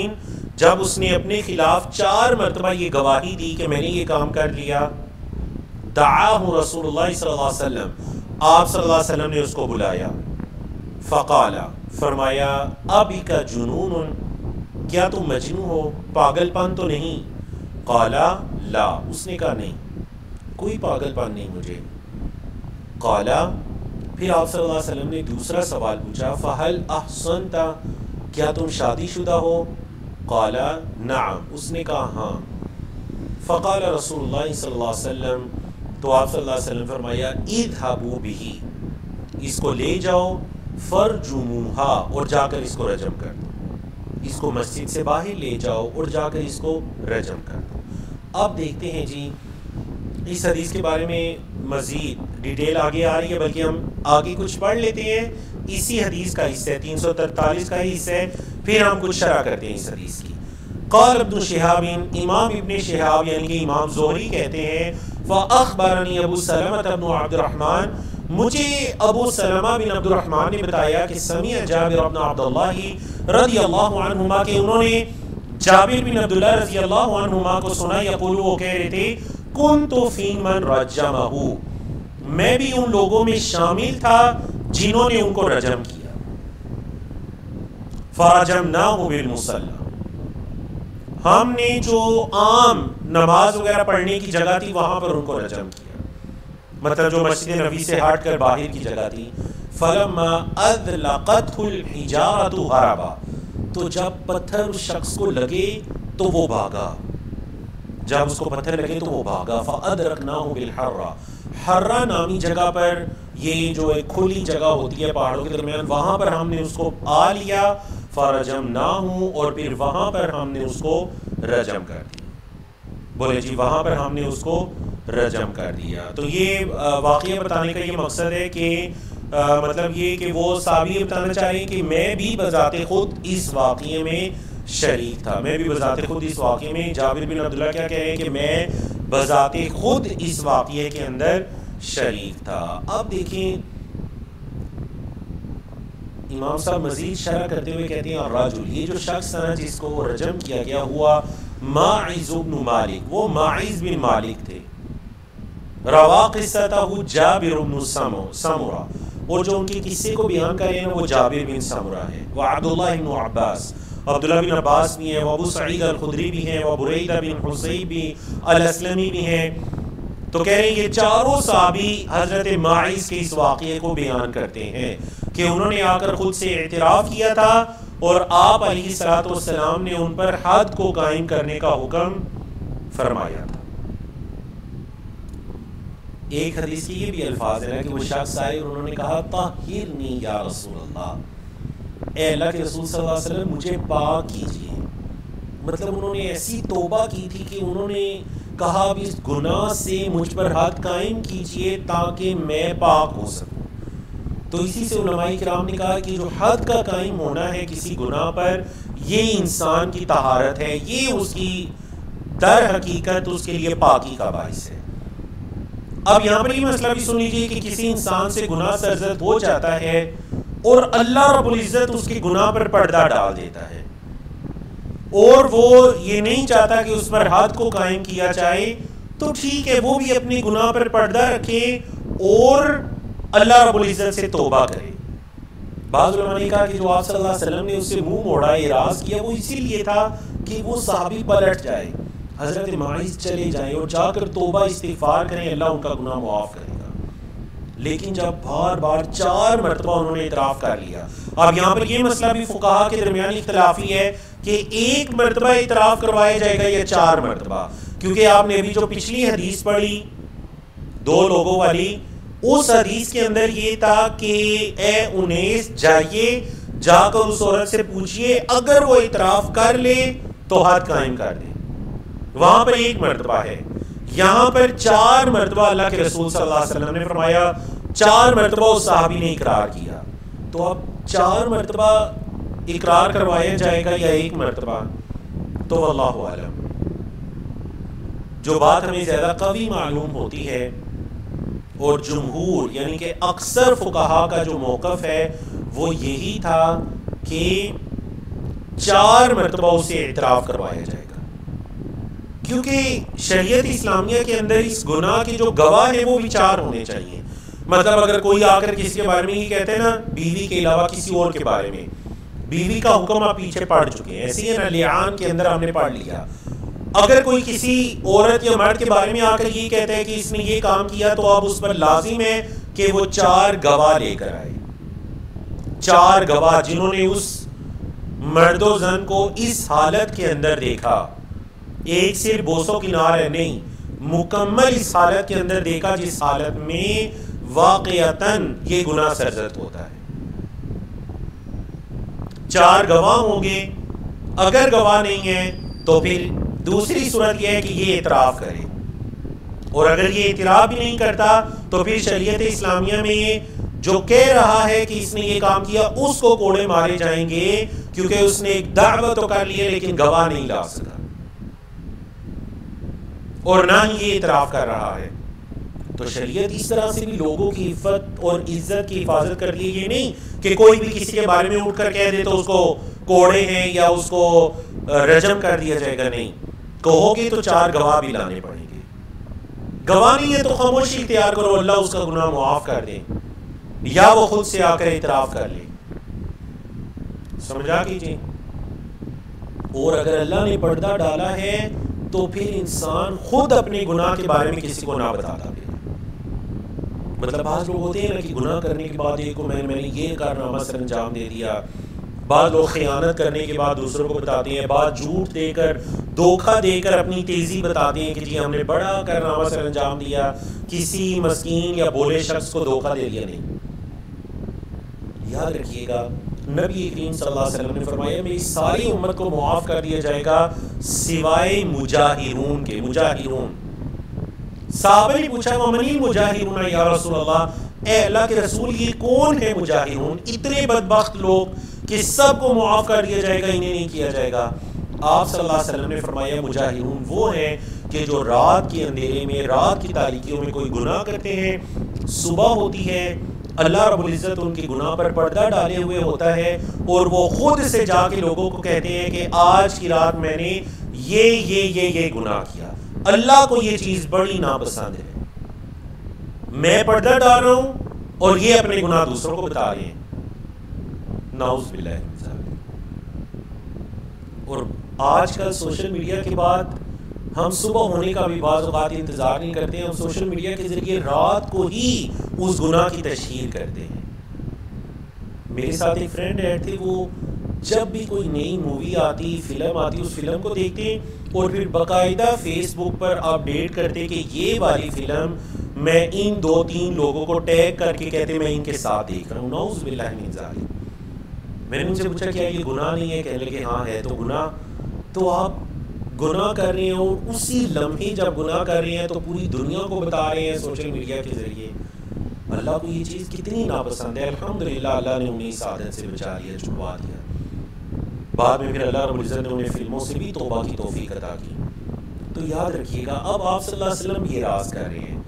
جب اس نے اپنے خلاف 4 مرتبہ یہ گواہی دی کہ میں نے یہ کام کر لیا، دعاہ رسول اللہ صلی اللہ علیہ وسلم، آپ صلی اللہ علیہ وسلم نے اس کو بلایا. فقال، فرمایا ابک جنون، کیا تم مجنون ہو، پاگل پن تو نہیں؟ قال لا، اس نے کہا نہیں، کوئی پاگل پن نہیں مجھے. قال، پھر آپ صلی اللہ علیہ وسلم نے دوسرا سوال پوچھا، فہل احسنت، کیا تم شادی شدہ ہو؟ قال نعم، اس نے کہا ہاں. فقال رسول اللہ صلی اللہ علیہ وسلم، تو آپ صلی اللہ علیہ وسلم فرمایا اذهبوا به، اس کو لے جاؤ، فرجموها، اور جا کر اس کو رجم کر دو. اس کو مسجد سے باہر لے جاؤ اور جا کر اس کو رجم کر دو. اب دیکھتے ہیں جی اس حدیث کے بارے میں مزید ڈیٹیل آگے آ رہی ہے، بلکہ ہم آگے کچھ پڑھ لیتے ہیں. اسی حدیث کا حصہ ہے، 343 کا ہی حصہ ہے، پھر ہم کچھ شرح کرتے ہیں اس حدیث کی. قال ابن شہاب، امام ابن شہاب یعنی کہ امام زہری کہتے ہیں، فاخبرنی ابو سلمہ بن عبد الرحمن، مجھے ابو سلمہ بن عبد الرحمن نے بتایا کہ سمع جابر بن عبداللہ رضی اللہ عنہما، کہ انہوں نے جابر بن عبداللہ رضی اللہ عنہما کو سنا، یقول، وہ کہہ رہے تھے، کنت فی من رجمہ، میں بھی ان لوگوں میں شامل تھا جنہوں نے ان کو رجم کیا. فرجمناہ بالمصلی، ہم نے جو عام نماز وغیرہ پڑھنے کی جگہ تھی وہاں پر ان کو رجم کیا، مطلب جو مسجد نبی سے ہٹ کر باہر کی جگہ تھی. فلما اذلقته الحجارة هربا، تو جب پتھر اس شخص کو لگے تو وہ بھاگا، جب اس کو پتھر لگے تو وہ بھاگا. فادرکناہ بالحرہ، حرہ نامی جگہ پر، یہ جو ایک کھلی جگہ ہوتی ہے پہاڑوں کے درمیان، وہاں پر ہم نے اس کو آ لیا. فرجمناہ، اور پھر وہاں پر ہم نے اس کو رجم کر دیا. بولے جی وہاں پر ہم نے اس کو رجم کر دیا. تو یہ واقعہ بتانے کا یہ مقصد ہے کہ مطلب یہ کہ وہ صحابی بتانا چاہ رہے ہیں کہ میں بھی بذات خود اس واقعے میں شریک تھا، میں بھی بذات خود اس واقعے میں. جابر بن عبداللہ کیا کہہ رہے ہیں کہ میں بذات خود اس واقعے کے اندر شریک تھا. اب دیکھیں امام صاحب مزید شرح کرتے ہوئے کہتے ہیں، الرجل، یہ جو شخص تھا جس کو رجم کیا گیا ہوا ماعز بن مالک، وہ ماعز بن مالک تھے. روا قصتہ جابر بن سمرہ، اور جو ان کے قصے کو بیان کرے ہیں وہ جابر بن سمرہ ہے. وہ عبداللہ بن عباس، عبداللہ بن عباس بھی ہیں، وہ ابو سعید الخدری بھی ہیں، وہ بریدہ بن حصیب بھی الاسلمی بھی ہیں. تو کہہ رہے ہیں یہ چاروں صحابی حضرت ماعز کے اس واقعے کو بیان کرتے ہیں کہ انہوں نے آ کر خود سے اعتراف کیا تھا اور آپ علیہ الصلوۃ والسلام نے ان پر حد کو قائم کرنے کا حکم فرمایا تھا. ایک حدیث کی یہ بھی الفاظ ہے کہ وہ شخص آئے اور انہوں نے کہا طہرنی یا رسول اللہ، اے اللہ کے رسول صلی اللہ علیہ وسلم مجھے پاک کیجیے. مطلب انہوں نے ایسی توبہ کی تھی کہ انہوں نے کہا اب اس گناہ سے مجھ پر حد قائم کیجیے تاکہ میں پاک ہو سکوں. تو اسی سے علماء کرام نے کہا کہ جو حد کا قائم ہونا ہے کسی گناہ پر، یہ انسان کی طہارت ہے، یہ اس کی در حقیقت اس کے لیے پاکی کا باعث ہے. اب یہاں پر یہ مسئلہ بھی سن لیجیے کہ کسی انسان سے گناہ سرزد ہو جاتا ہے اور اللہ رب العزت اس کے گناہ پر پردہ ڈال دیتا ہے، اور وہ یہ نہیں چاہتا کہ اس پر حد کو قائم کیا جائے، تو ٹھیک ہے وہ بھی اپنے گناہ پر پردہ رکھے اور اللہ رب العزت سے توبہ کرے. بعض علماء نے کہا کہ جو آپ صلی اللہ علیہ وسلم نے اس سے منہ موڑا، اعراض کیا، وہ اسی لیے تھا کہ وہ صحابی پلٹ جائے، حضرت ماعز چلے جائیں اور جا کر توبہ استغفار کریں، اللہ ان کا گناہ معاف کرے گا. لیکن جب بار بار 4 مرتبہ انہوں نے اعتراف کر لیا. اب یہاں پر یہ مسئلہ بھی فقہا کے درمیان اختلافی ہے کہ 1 مرتبہ اعتراف کروایا جائے گا یا 4 مرتبہ، کیونکہ آپ نے ابھی جو پچھلی حدیث پڑھی 2 لوگوں والی، اس حدیث کے اندر یہ تھا کہ اے انیس جائیے جا کر اس عورت سے پوچھئے، اگر وہ اعتراف کر لے تو حد قائم کر دیں. وہاں پر 1 مرتبہ ہے، یہاں پر 4 مرتبہ اللہ کے رسول صلی اللہ علیہ وسلم نے فرمایا 4 مرتبہ اس صحابی نے اقرار کیا. تو اب 4 مرتبہ اقرار کروایا جائے گا یا 1 مرتبہ؟ تو واللہ اعلم. جو بات ہمیں زیادہ قوی معلوم ہوتی ہے اور جمہور یعنی کہ اکثر فقہا کا جو موقف ہے وہ یہی تھا کہ 4 مرتبہ اسے اعتراف کروایا جائے گا، کیونکہ شریعت اسلامیہ کے اندر اس گناہ کے جو گواہ ہیں وہ بھی 4 ہونے چاہیے. مطلب اگر کوئی آ کر کسی کے بارے میں یہ کہتے ہیں نا، بیوی کے علاوہ کسی اور کے بارے میں، بیوی کا حکم آپ پیچھے پڑھ چکے ہیں، ایسے ہی نا لعان کے اندر ہم نے پڑھ لیا. اگر کوئی کسی عورت یا مرد کے بارے میں آ کر یہ کہتا ہے کہ اس نے یہ کام کیا، تو اب اس پر لازم ہے کہ وہ 4 گواہ لے کر آئے. 4 گواہ جنہوں نے اس مرد و زن کو اس حالت کے اندر دیکھا، ایک صرف بوسو کنار ہے نہیں، مکمل اس حالت کے اندر دیکھا جس حالت میں واقعتاً یہ گناہ سرزد ہوتا ہے. 4 گواہ ہوں گے. اگر گواہ نہیں ہے تو پھر دوسری صورت یہ ہے کہ یہ اعتراف کرے، اور اگر یہ اعتراف بھی نہیں کرتا تو پھر شریعت اسلامیہ میں یہ جو کہہ رہا ہے کہ اس نے یہ کام کیا اس کو کوڑے مارے جائیں گے، کیونکہ اس نے ایک دعوت تو کر لی ہے لیکن گواہ نہیں لا سکا اور نہ ہی یہ اعتراف کر رہا ہے. تو شریعت اس طرح سے بھی لوگوں کی عفت اور عزت کی حفاظت کر لی. یہ نہیں کہ کوئی بھی کسی کے بارے میں اٹھ کر کہہ دے تو اس کو کوڑے ہیں یا اس کو رجم کر دیا جائے گا. نہیں، کہو گے تو 4 گواہ بھی لانے پڑیں گے. گواہ نہیں ہے تو خاموشی اختیار کرو، اللہ اس کا گناہ معاف کر دے، یا وہ خود سے آ کر اعتراف کر لے. سمجھا کیجیے. اور اگر اللہ نے پردہ ڈالا ہے تو پھر انسان خود اپنے گناہ کے بارے میں کسی کو نہ بتاتا بھی. مطلب بعض لوگ ہوتے ہیں نا کہ گناہ کرنے کے بعد ایک کو میں نے یہ کارنامہ سر انجام دے دیا. بعض لوگ خیانت کرنے کے بعد دوسروں کو بتاتے ہیں، بعض جھوٹ دے کر دھوکہ دے کر اپنی تیزی بتاتے ہیں کہ جی ہم نے بڑا کارنامہ سر انجام دیا، کسی مسکین یا بولے شخص کو دھوکہ دے دیا. نہیں، یاد رکھیے گا نبی کریم صلی اللہ علیہ وسلم نے فرمایا میری ساری امت کو معاف کر دیا جائے گا سوائے مجاہرون کے. مجاہرون، صحابہ نے پوچھا ومن المجاہرون یا رسول اللہ، اے اللہ کے رسول یہ کون ہے مجاہرون؟ اتنے بدبخت لوگ کہ سب کو معاف کر دیا جائے گا، انہیں نہیں کیا جائے گا. آپ صلی اللہ علیہ وسلم نے فرمایا مجاہرون وہ ہیں کہ جو رات کے اندھیرے میں، رات کی تاریکیوں میں کوئی گناہ کرتے ہیں، صبح ہوتی ہے، اللہ رب العزت ان کے گناہ پر پردہ ڈالے ہوئے ہوتا ہے اور وہ خود سے جا کے لوگوں کو کہتے ہیں کہ آج کی رات میں نے یہ گناہ کیا، اللہ کو یہ چیز بڑی ناپسند ہے، میں پردہ ڈال رہا ہوں اور یہ اپنے گناہ دوسروں کو بتا رہے ہیں. نعوذ باللہ من ذالک. اور آج کل سوشل میڈیا کے بعد ہم صبح ہونے کا بھی بعض اوقات انتظار نہیں کرتے ہیں، ہم سوشل میڈیا کے ذریعے رات کو ہی اس گناہ کی تشہیر کرتے ہیں. میرے ساتھ ایک فرینڈ رہتے تھے، وہ جب بھی کوئی نئی مووی آتی، فلم آتی، اس فلم کو دیکھتے اور پھر باقاعدہ فیس بک پر اپڈیٹ کرتے کہ یہ والی فلم میں ان 2-3 لوگوں کو ٹیگ کر کے کہتے میں ان کے ساتھ دیکھ رہا ہوں. نعوذ باللہ من ذالک. میں نے ان سے پوچھا کیا یہ گناہ نہیں ہے؟ کہنے لگے ہاں ہے. تو گناہ، تو آپ گناہ کر رہے ہیں اور اسی لمحے جب گناہ کر رہے ہیں تو پوری دنیا کو بتا رہے ہیں سوشل میڈیا کے ذریعے. اللہ کو یہ چیز کتنی ناپسند ہے. الحمدللہ اللہ نے انہیں اس عادت سے بچا لیا، چھڑوا دیا. بعد میں پھر اللہ رب العزت نے انہیں فلموں سے بھی توبہ کی توفیق عطا کی. تو یاد رکھیے گا اب آپ صلی اللہ علیہ وسلم یہ راز کر رہے ہیں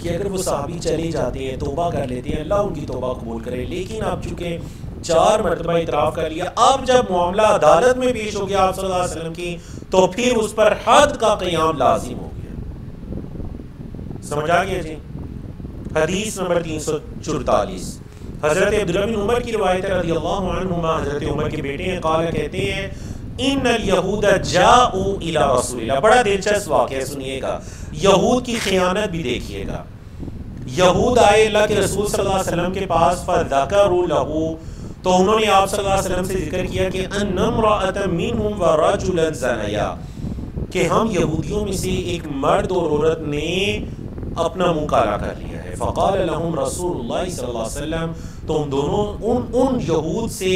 کہ اگر وہ صحابی چلے جاتے ہیں، توبہ کر لیتے ہیں، اللہ ان کی توبہ قبول کرے. لیکن آپ چونکہ 4 مرتبہ اعتراف کر لیا، اب جب معاملہ عدالت میں پیش ہو گیا آپ صلی اللہ علیہ وسلم کی، تو پھر اس پر حد کا قیام لازم ہو گیا. سمجھ آ گیا جی؟ حدیث نمبر 344 حضرت عبداللہ بن عمر کی روایت ہے رضی اللہ عنہما، حضرت عمر کے بیٹے ہیں، قال کہتے ہیں ان الیہود جاؤ الی رسول اللہ. بڑا دلچسپ واقعہ سنیے گا، یہود کی خیانت بھی دیکھیے گا. یہود آئے اللہ کے رسول صلی اللہ علیہ وسلم کے پاس، فذکروا لہ، تو انہوں نے آپ صلی اللہ علیہ وسلم سے ذکر کیا کہ ان امرأۃ منہم ورجلا زنیا، کہ ہم یہودیوں میں سے ایک مرد اور عورت نے اپنا منہ کالا کر لیا ہے. فقال لهم رسول اللہ صلی اللہ علیہ وسلم، تو ان دونوں ان یہود سے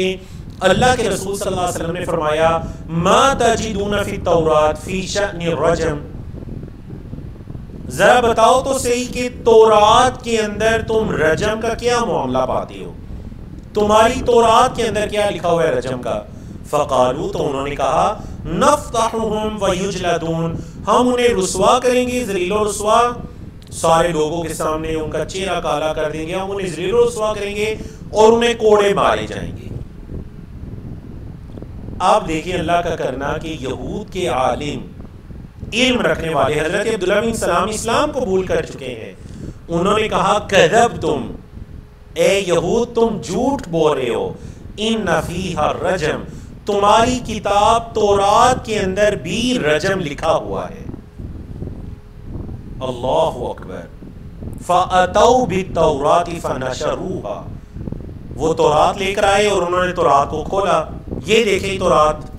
اللہ کے رسول صلی اللہ علیہ وسلم نے فرمایا ما تجدون فی التوراۃ فی شأن الرجم، ذرا بتاؤ تو صحیح کہ تورات کے اندر تم رجم کا کیا معاملہ پاتے ہو، تمہاری تورات کے اندر کیا لکھا ہوا ہے رجم کا؟ فقالو، تو انہوں نے کہا نفضحهم ویجلدون، ہم انہیں رسوا کریں گے، ذلیل و رسوا، سارے لوگوں کے سامنے ان کا چہرہ کالا کر دیں گے، ہم انہیں ذلیل و رسوا کریں گے اور انہیں کوڑے مارے جائیں گے۔ آپ دیکھیں اللہ کا کرنا کہ یہود کے عالم، علم رکھنے والے حضرت عبداللہ بن سلام اسلام قبول کر چکے ہیں، انہوں نے کہا کذبتم، اے یہود تم جھوٹ بول رہے ہو، ان فیہا الرجم، تمہاری کتاب تورات کے اندر بھی رجم لکھا ہوا ہے۔ اللہ اکبر۔ فَأَتَوْا بِالتَّوْرَاتِ فَنَشَرُوهَا، وہ تورات لے کر آئے اور انہوں نے تورات کو کھولا، یہ دیکھیں تورات۔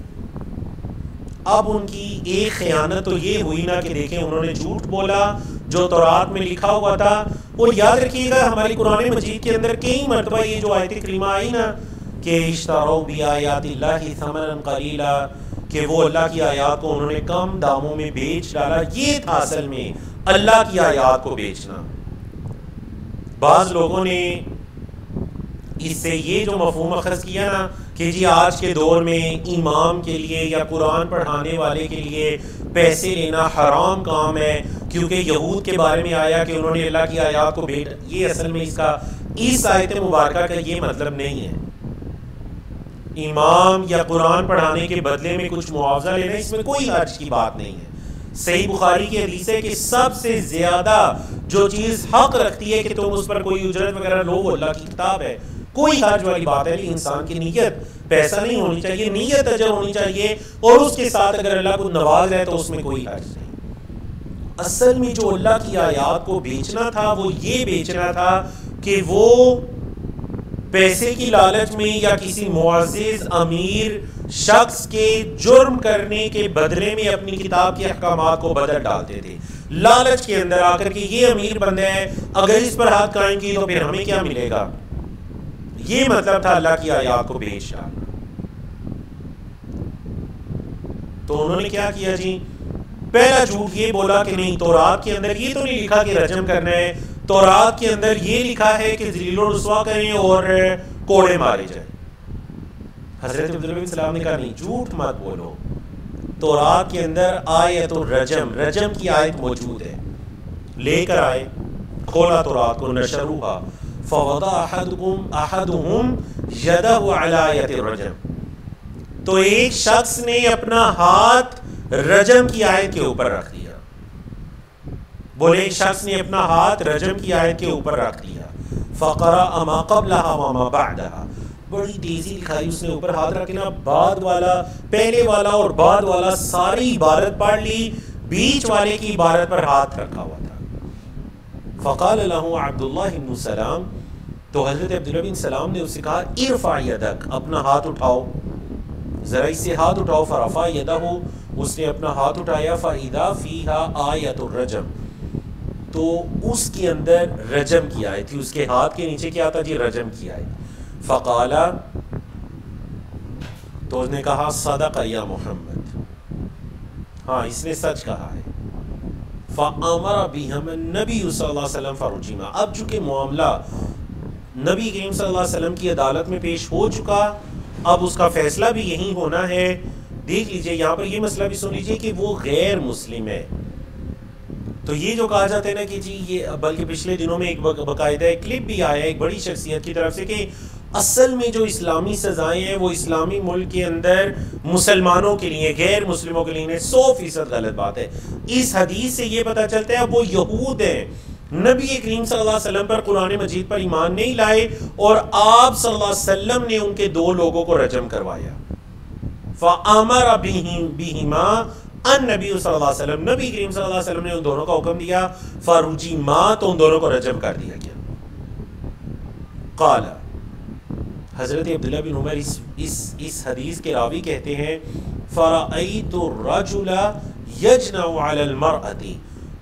اب ان کی ایک خیانت تو یہ ہوئی نا کہ دیکھیں انہوں نے جھوٹ بولا جو تورات میں لکھا ہوا تھا۔ اور یاد رکھیے گا ہماری قرآن مجید کے اندر کئی مرتبہ یہ جو آیت کریمہ آئی نا کہ اشتروا بآیات اللہ ثمنا قلیلا، کہ وہ اللہ کی آیات کو انہوں نے کم داموں میں بیچ ڈالا، یہ تھا اصل میں اللہ کی آیات کو بیچنا۔ بعض لوگوں نے اس سے یہ جو مفہوم اخذ کیا نا کہ جی آج کے دور میں امام کے لیے یا قرآن پڑھانے والے کے لیے پیسے لینا حرام کام ہے، کیونکہ یہود کے بارے میں آیا کہ انہوں نے اللہ کی آیات کو بیچ، یہ اصل میں اس آیت مبارکہ کا یہ مطلب نہیں ہے۔ امام یا قرآن پڑھانے کے بدلے میں کچھ معاوضہ لینا، اس میں کوئی حرج کی بات نہیں ہے۔ صحیح بخاری کی حدیث ہے کہ سب سے زیادہ جو چیز حق رکھتی ہے کہ تم اس پر کوئی اجرت وغیرہ لو، وہ اللہ کی کتاب ہے، کوئی حرج والی بات ہے نہیں۔ انسان کی نیت پیسہ نہیں ہونی چاہیے، نیت اجر ہونی چاہیے، اور اس کے ساتھ اگر اللہ کو نواز ہے تو اس میں کوئی حرج نہیں۔ اصل میں جو اللہ کی آیات کو بیچنا تھا وہ یہ بیچنا تھا کہ وہ پیسے کی لالچ میں یا کسی معزز امیر شخص کے جرم کرنے کے بدلے میں اپنی کتاب کے احکامات کو بدل ڈالتے تھے، لالچ کے اندر آ کر کے یہ امیر بندہ ہے، اگر اس پر ہاتھ قائم کی تو پھر ہمیں کیا ملے گا، یہ مطلب تھا اللہ کی آیات کو بیچ ڈالنا۔ تو انہوں نے کیا کیا جی، پہلا جھوٹ یہ بولا کہ نہیں تورات کے اندر یہ تو نہیں لکھا کہ رجم کرنا ہے، تورات کے اندر یہ لکھا ہے کہ ذلیل و رسوا کریں اور کوڑے مارے جائیں۔ حضرت عبداللہ بن سلام نے کہا نہیں، جھوٹ مت بولو، تورات کے اندر آیت الرجم، رجم کی آیت موجود ہے۔ لے کر آئے، کھولا تورات کو، نشروہا فوضع احدهم یدہ علی آیت الرجم، تو ایک شخص نے اپنا ہاتھ رجم کی آیت کے اوپر رکھ دیا، بولے ایک شخص نے اپنا ہاتھ رجم کی آیت کے اوپر رکھ دیا، فقرأ ما قبلها وما بعدها، بڑی تیزی دکھائی اس نے اوپر ہاتھ رکھنا، بعد والا، پہلے والا اور بعد والا ساری عبارت پڑھ لی، بیچ والے کی عبارت پر ہاتھ رکھا ہوا تھا۔ فقال له عبداللہ بن سلام، تو حضرت عبداللہ بن سلام نے اس سے کہا ارفع یدک، اپنا ہاتھ اٹھاؤ، ذرا اس سے ہاتھ اٹھاؤ۔ فرفع یدہ، اس نے اپنا ہاتھ اٹھایا، فإذا فیہا آیت الرجم، تو اس کے اندر رجم کی آیت تھی، اس کے ہاتھ کے نیچے کیا تھا جی، رجم کی آیت۔ فقال، تو اس نے کہا صدق یا محمد، ہاں اس نے سچ کہا ہے۔ فَأَمَرَ بِهِمَ النَّبِيُّ صلی اللہ علیہ وسلم فَرُجِمَ، اب چونکہ معاملہ نبی کریم صلی اللہ علیہ وسلم کی عدالت میں پیش ہو چکا، اب اس کا فیصلہ بھی یہی ہونا ہے۔ دیکھ لیجئے یہاں پر یہ مسئلہ بھی سن لیجئے کہ وہ غیر مسلم ہے، تو یہ جو کہا جاتا ہے نا کہ جی یہ، بلکہ پچھلے دنوں میں ایک باقاعدہ ایک کلپ بھی آیا ایک بڑی شخصیت کی طرف سے کہ اصل میں جو اسلامی سزائیں ہیں وہ اسلامی ملک کے اندر مسلمانوں کے لیے، غیر مسلموں کے لیے 100% غلط بات ہے۔ اس حدیث سے یہ پتہ چلتا ہے وہ یہود ہیں، نبی کریم صلی اللہ علیہ وسلم پر، قرآن مجید پر ایمان نہیں لائے، اور آپ صلی اللہ علیہ وسلم نے ان کے 2 لوگوں کو رجم کروایا۔ فَأَمَرَ بِهِمَا النبی صلی اللہ علیہ وسلم، نبی کریم صلی اللہ علیہ وسلم نے ان دونوں کا حکم دیا، فَرُجِمَا، تو ان دونوں کو رجم کر دیا گیا۔ قال، حضرت عبداللہ بن عمر اس حدیث کے راوی کہتے ہیں فَرَأَيْتُ الرَّجُلَ يَجْنَعُ عَلَى الْمَرْأَةِ،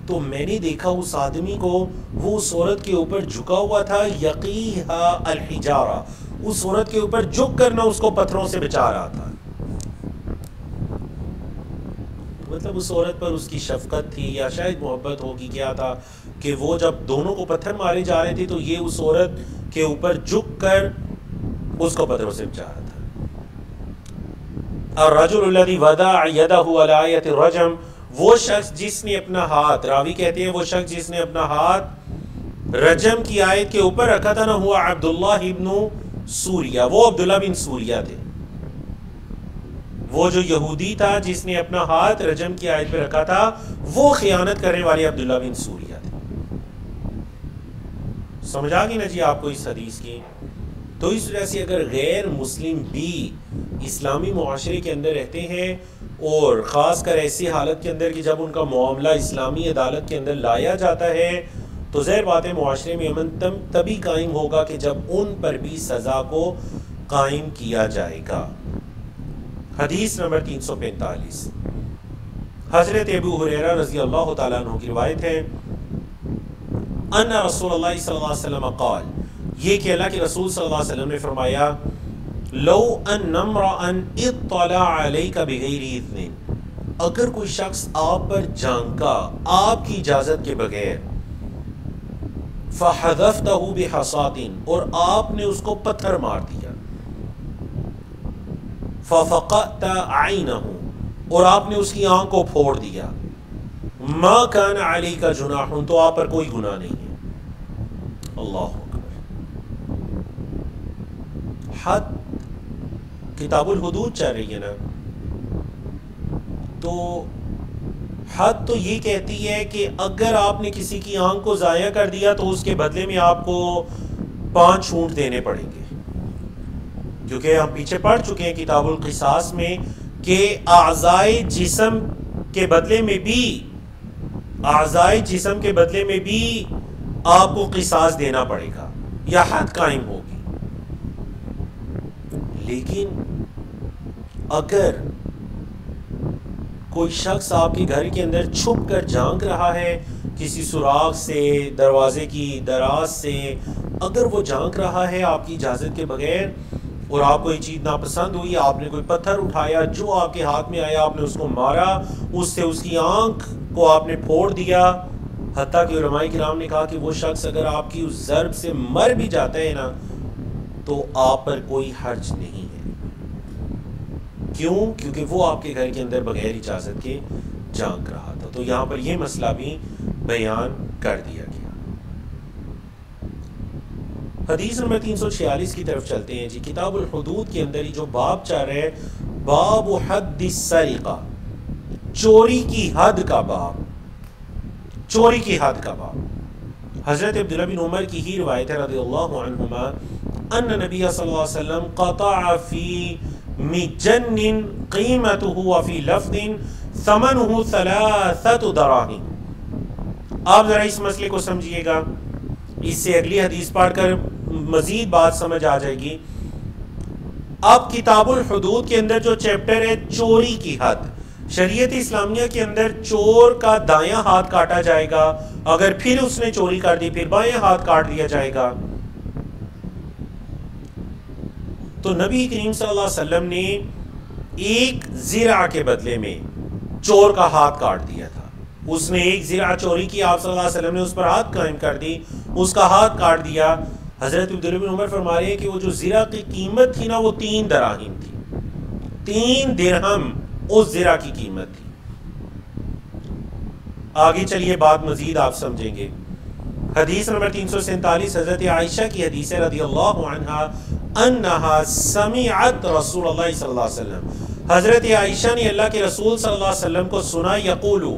تو میں نے دیکھا اس آدمی کو، وہ اس عورت کے اوپر جھکا ہوا تھا، یقیہا الحجارہ، اس عورت کے اوپر جھک کر نہ اس کو پتھروں سے بچا رہا تھا. مطلب اس عورت پر اس کی شفقت تھی یا شاید محبت ہوگی, کیا تھا کہ وہ جب دونوں کو پتھر مارے جا رہے تھے تو یہ اس عورت کے اوپر جھک کر اس کو پتھروں سے بچا رہا تھا. الرجل الذي وضع يده على آية الرجم, وہ شخص جس نے اپنا ہاتھ, راوی کہتے ہیں وہ شخص جس نے اپنا ہاتھ رجم کی آیت کے اوپر رکھا تھا نا, ہوا عبداللہ ابن سوریہ, وہ عبداللہ بن سوریہ تھے. وہ جو یہودی تھا جس نے اپنا ہاتھ رجم کی آیت پہ رکھا تھا, وہ خیانت کرنے والے عبداللہ بن سوریہ تھے. سمجھ آ گئی نا جی آپ کو اس حدیث کی؟ تو اس وجہ سے اگر غیر مسلم بھی اسلامی معاشرے کے اندر رہتے ہیں اور خاص کر ایسی حالت کے اندر کہ جب ان کا معاملہ اسلامی عدالت کے اندر لایا جاتا ہے تو ظاہر بات ہے معاشرے میں امن تبھی قائم ہوگا کہ جب ان پر بھی سزا کو قائم کیا جائے گا. حدیث نمبر 345, حضرت ابو ہریرہ رضی اللہ تعالیٰ عنہ کی روایت ہے, ان رسول اللہ صلی اللہ علیہ وسلم قال, یہ کہ اللہ کے رسول صلی اللہ علیہ وسلم نے فرمایا, لو ان امرأ اطلع علیک بغیر اذن, اگر کوئی شخص آپ پر جھانکا آپ کی اجازت کے بغیر, فحذفتہ بحصاۃ, اور آپ نے اس کو پتھر مار دیا, ففقأت عینہ, اور آپ نے اس کی آنکھ کو پھوڑ دیا, ما کان علیک جناح, تو آپ پر کوئی گناہ نہیں ہے. اللہ اکبر. حد کتاب الحدود چل رہی ہے نا, تو حد تو یہ کہتی ہے کہ اگر آپ نے کسی کی آنکھ کو ضائع کر دیا تو اس کے بدلے میں آپ کو 5 اونٹ دینے پڑیں گے, کیونکہ ہم پیچھے پڑھ چکے ہیں کتاب القصاص میں کہ اعضائے جسم کے بدلے میں بھی آپ کو قصاص دینا پڑے گا یا حد قائم ہوگی. لیکن اگر کوئی شخص آپ کے گھر کے اندر چھپ کر جھانک رہا ہے کسی سوراخ سے, دروازے کی دراز سے, اگر وہ جھانک رہا ہے آپ کی اجازت کے بغیر اور آپ کو یہ چیز ناپسند ہوئی, آپ نے کوئی پتھر اٹھایا, جو آپ کے ہاتھ میں آیا آپ نے اس کو مارا, اس سے اس کی آنکھ کو آپ نے پھوڑ دیا, حتیٰ کہ علماء کرام نے کہا کہ وہ شخص اگر آپ کی اس ضرب سے مر بھی جاتا ہے نا تو آپ پر کوئی حرج نہیں ہے. کیوں؟ کیونکہ وہ آپ کے گھر کے اندر بغیر اجازت کے جھانک رہا تھا. تو یہاں پر یہ مسئلہ بھی بیان کر دیا گیا. حدیث نمبر 346 کی طرف چلتے ہیں جی. کتاب الحدود کے اندر ہی جو باب چل رہے ہیں, باب حد السرقہ, چوری کی حد کا باب, چوری کی حد کا باب. حضرت عبداللہ بن عمر کی ہی روایت ہے رضی اللہ عنہما, ان نبی صلی اللہ علیہ وسلم قطع فی مجن قیمتہ وفی لفظ ثمنہ 3 دراہم. آپ ذرا اس مسئلے کو سمجھیے گا, اس سے اگلی حدیث پڑھ کر مزید بات سمجھ آ جائے گی. اب کتاب الحدود کے اندر جو چیپٹر ہے چوری کی حد, شریعت اسلامیہ کے اندر چور کا دایاں ہاتھ کاٹا جائے گا, اگر پھر اس نے چوری کر دی پھر بایاں ہاتھ کاٹ دیا جائے گا. تو نبی کریم صلی اللہ علیہ وسلم نے ایک زرع کے بدلے میں چور کا ہاتھ کاٹ دیا تھا. اس نے ایک زرع چوری کی, آپ صلی اللہ علیہ وسلم نے اس پر ہاتھ قائم کر دی, اس کا ہاتھ کاٹ دیا. حضرت عبداللہ بن عمر فرما رہے ہیں کہ وہ جو زرع کی قیمت تھی نا وہ 3 دراہم تھی, 3 درہم اس زرع کی قیمت تھی. آگے چلیے بات مزید آپ سمجھیں گے. حدیث نمبر 347 حضرت عائشہ کی حدیث ہے رضی اللہ عنہا, انہا سمعت رسول اللہ صلی اللہ علیہ وسلم, حضرت عائشہ نے اللہ کے رسول صلی اللہ علیہ وسلم کو سنا, یقولو,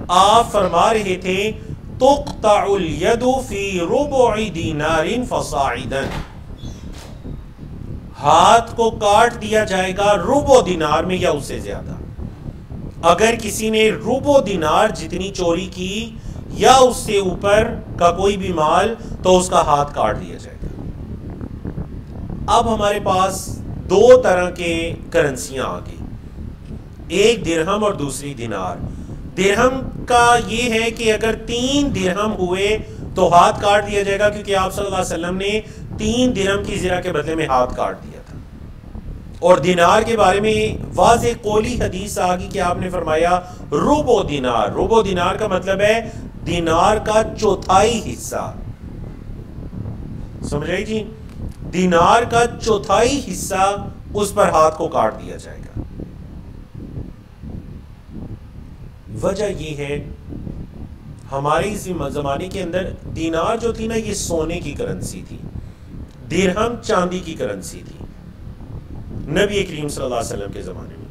آپ فرما رہے تھے, تقطع الید فی ربع دینار فصاعدا, ہاتھ کو کاٹ دیا جائے گا ربع دینار میں یا اس سے زیادہ. اگر کسی نے ربع دینار جتنی چوری کی یا اس سے اوپر کا کوئی بھی مال تو اس کا ہاتھ کاٹ دیا جائے گا. اب ہمارے پاس 2 طرح کے کرنسیاں آ گئی, ایک درہم اور دوسری دینار. درہم کا یہ ہے کہ اگر 3 درہم ہوئے تو ہاتھ کاٹ دیا جائے گا, کیونکہ آپ صلی اللہ علیہ وسلم نے 3 درہم کی زرہ کے بدلے میں ہاتھ کاٹ دیا تھا. اور دینار کے بارے میں واضح قولی حدیث آگی کہ آپ نے فرمایا ربع دینار. ربع دینار کا مطلب ہے دینار کا چوتھائی حصہ. سمجھ رہے جی؟ دینار کا چوتھائی حصہ اس پر ہاتھ کو کاٹ دیا جائے گا. وجہ یہ ہے ہمارے زمانے کے اندر دینار جو تھی نا یہ سونے کی کرنسی تھی، درہم چاندی کی کرنسی تھی. نبی کریم صلی اللہ علیہ وسلم کے زمانے میں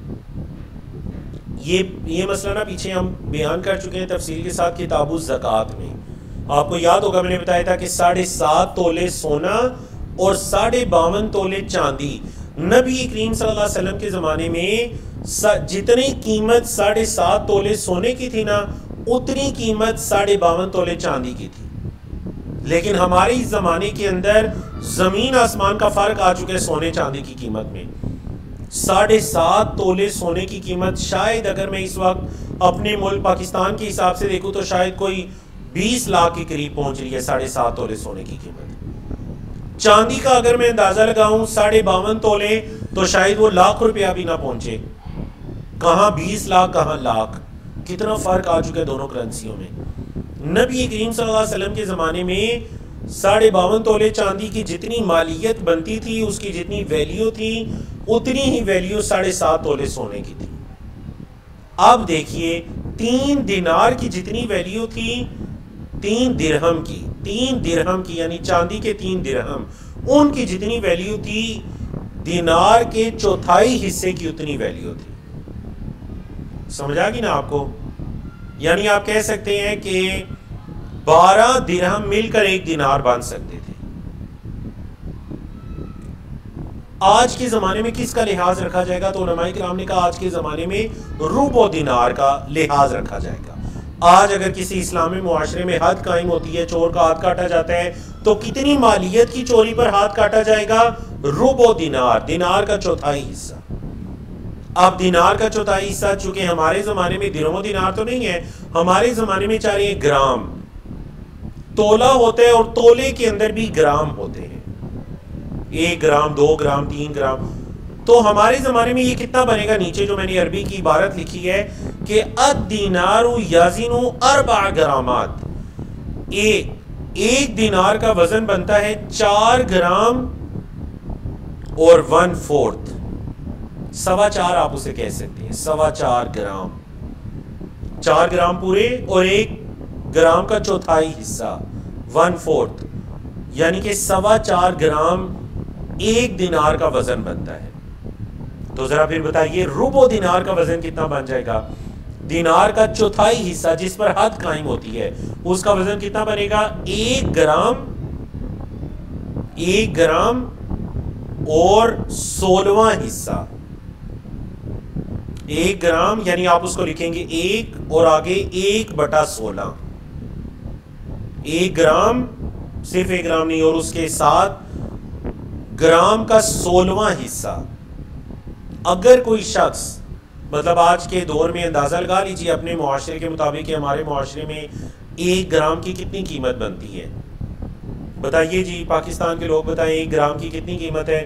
یہ مسئلہ نا پیچھے ہم بیان کر چکے ہیں تفصیل کے ساتھ کتاب الزکوٰۃ میں. آپ کو یاد ہوگا میں نے بتایا تھا کہ 7.5 تولے سونا اور 52.5 تولے چاندی. نبی کریم صلی اللہ علیہ وسلم کے زمانے میں جتنی قیمت 7.5 تولے سونے کی تھی نا اتنی قیمت 52.5 تولے چاندی کی تھی. لیکن ہمارے اس زمانے کے اندر زمین آسمان کا فرق آ چکا ہے سونے چاندی کی قیمت میں. 7.5 تولے سونے کی قیمت شاید اگر میں اس وقت اپنے ملک پاکستان کے حساب سے دیکھوں تو شاید کوئی 20 لاکھ کے قریب پہنچ رہی ہے 7.5 تولے سونے کی قیمت. چاندی کا اگر میں اندازہ لگاؤں 52.5 تولے تو شاید وہ لاکھ روپیہ بھی نہ پہنچے. کہاں 20 لاکھ کہاں لاکھ. کتنا فرق آ چکا ہے دونوں کرنسیوں میں. نبی کریم صلی اللہ علیہ وسلم کے زمانے میں 52.5 تولے چاندی کی جتنی مالیت بنتی تھی اس کی جتنی ویلیو تھی اتنی ہی ویلیو 7.5 تولے سونے کی تھی. اب دیکھیے 3 دینار کی جتنی ویلیو تھی 3 درہم کی یعنی چاندی کے 3 درہم ان کی جتنی ویلیو تھی دینار کے چوتھائی حصے کی اتنی ویلیو تھی. سمجھا گی نا آپ کو؟ یعنی آپ کہہ سکتے ہیں کہ 12 درہم مل کر 1 دینار بن سکتے تھے. آج کے زمانے میں کس کا لحاظ رکھا جائے گا؟ تو علماء کرام نے کہا آج کے زمانے میں ربع دینار کا لحاظ رکھا جائے گا. آج اگر کسی اسلامی معاشرے میں حد قائم ہوتی ہے چور کا ہاتھ کاٹا جاتا ہے تو کتنی مالیت کی چوری پر ہاتھ کاٹا جائے گا؟ ربع دینار، دینار کا چوتھائی حصہ. اب دینار کا چوتھائی حصہ چونکہ ہمارے زمانے میں درہم و دینار تو نہیں ہے، ہمارے زمانے میں چاہ رہے ہیں گرام. تولہ ہوتا ہے اور تولے کے اندر بھی گرام ہوتے ہیں، 1 گرام 2 گرام 3 گرام. تو ہمارے زمانے میں یہ کتنا بنے گا؟ نیچے جو میں نے عربی کی عبارت لکھی ہے کہ الدینار یزن 4 گرامات. ایک دینار کا وزن بنتا ہے 4 گرام اور 1/4. 4.25 آپ اسے کہہ سکتے ہیں، 4.25 گرام. 4 گرام پورے اور 1 گرام کا چوتھائی حصہ 1/4 یعنی کہ 4.25 گرام 1 دینار کا وزن بنتا ہے. تو ذرا پھر بتائیے ربع دینار کا وزن کتنا بن جائے گا؟ دینار کا چوتھائی حصہ جس پر حد قائم ہوتی ہے اس کا وزن کتنا بنے گا؟ 1 گرام اور 16واں حصہ. 1 گرام یعنی آپ اس کو لکھیں گے 1 اور آگے 1/16. 1 گرام صرف 1 گرام نہیں اور اس کے ساتھ گرام کا 16واں حصہ. اگر کوئی شخص مطلب آج کے دور میں اندازہ لگا لیجیے اپنے معاشرے کے مطابق کہ ہمارے معاشرے میں 1 گرام کی کتنی قیمت بنتی ہے؟ بتائیے جی. پاکستان کے لوگ بتائیں 1 گرام کی کتنی قیمت ہے؟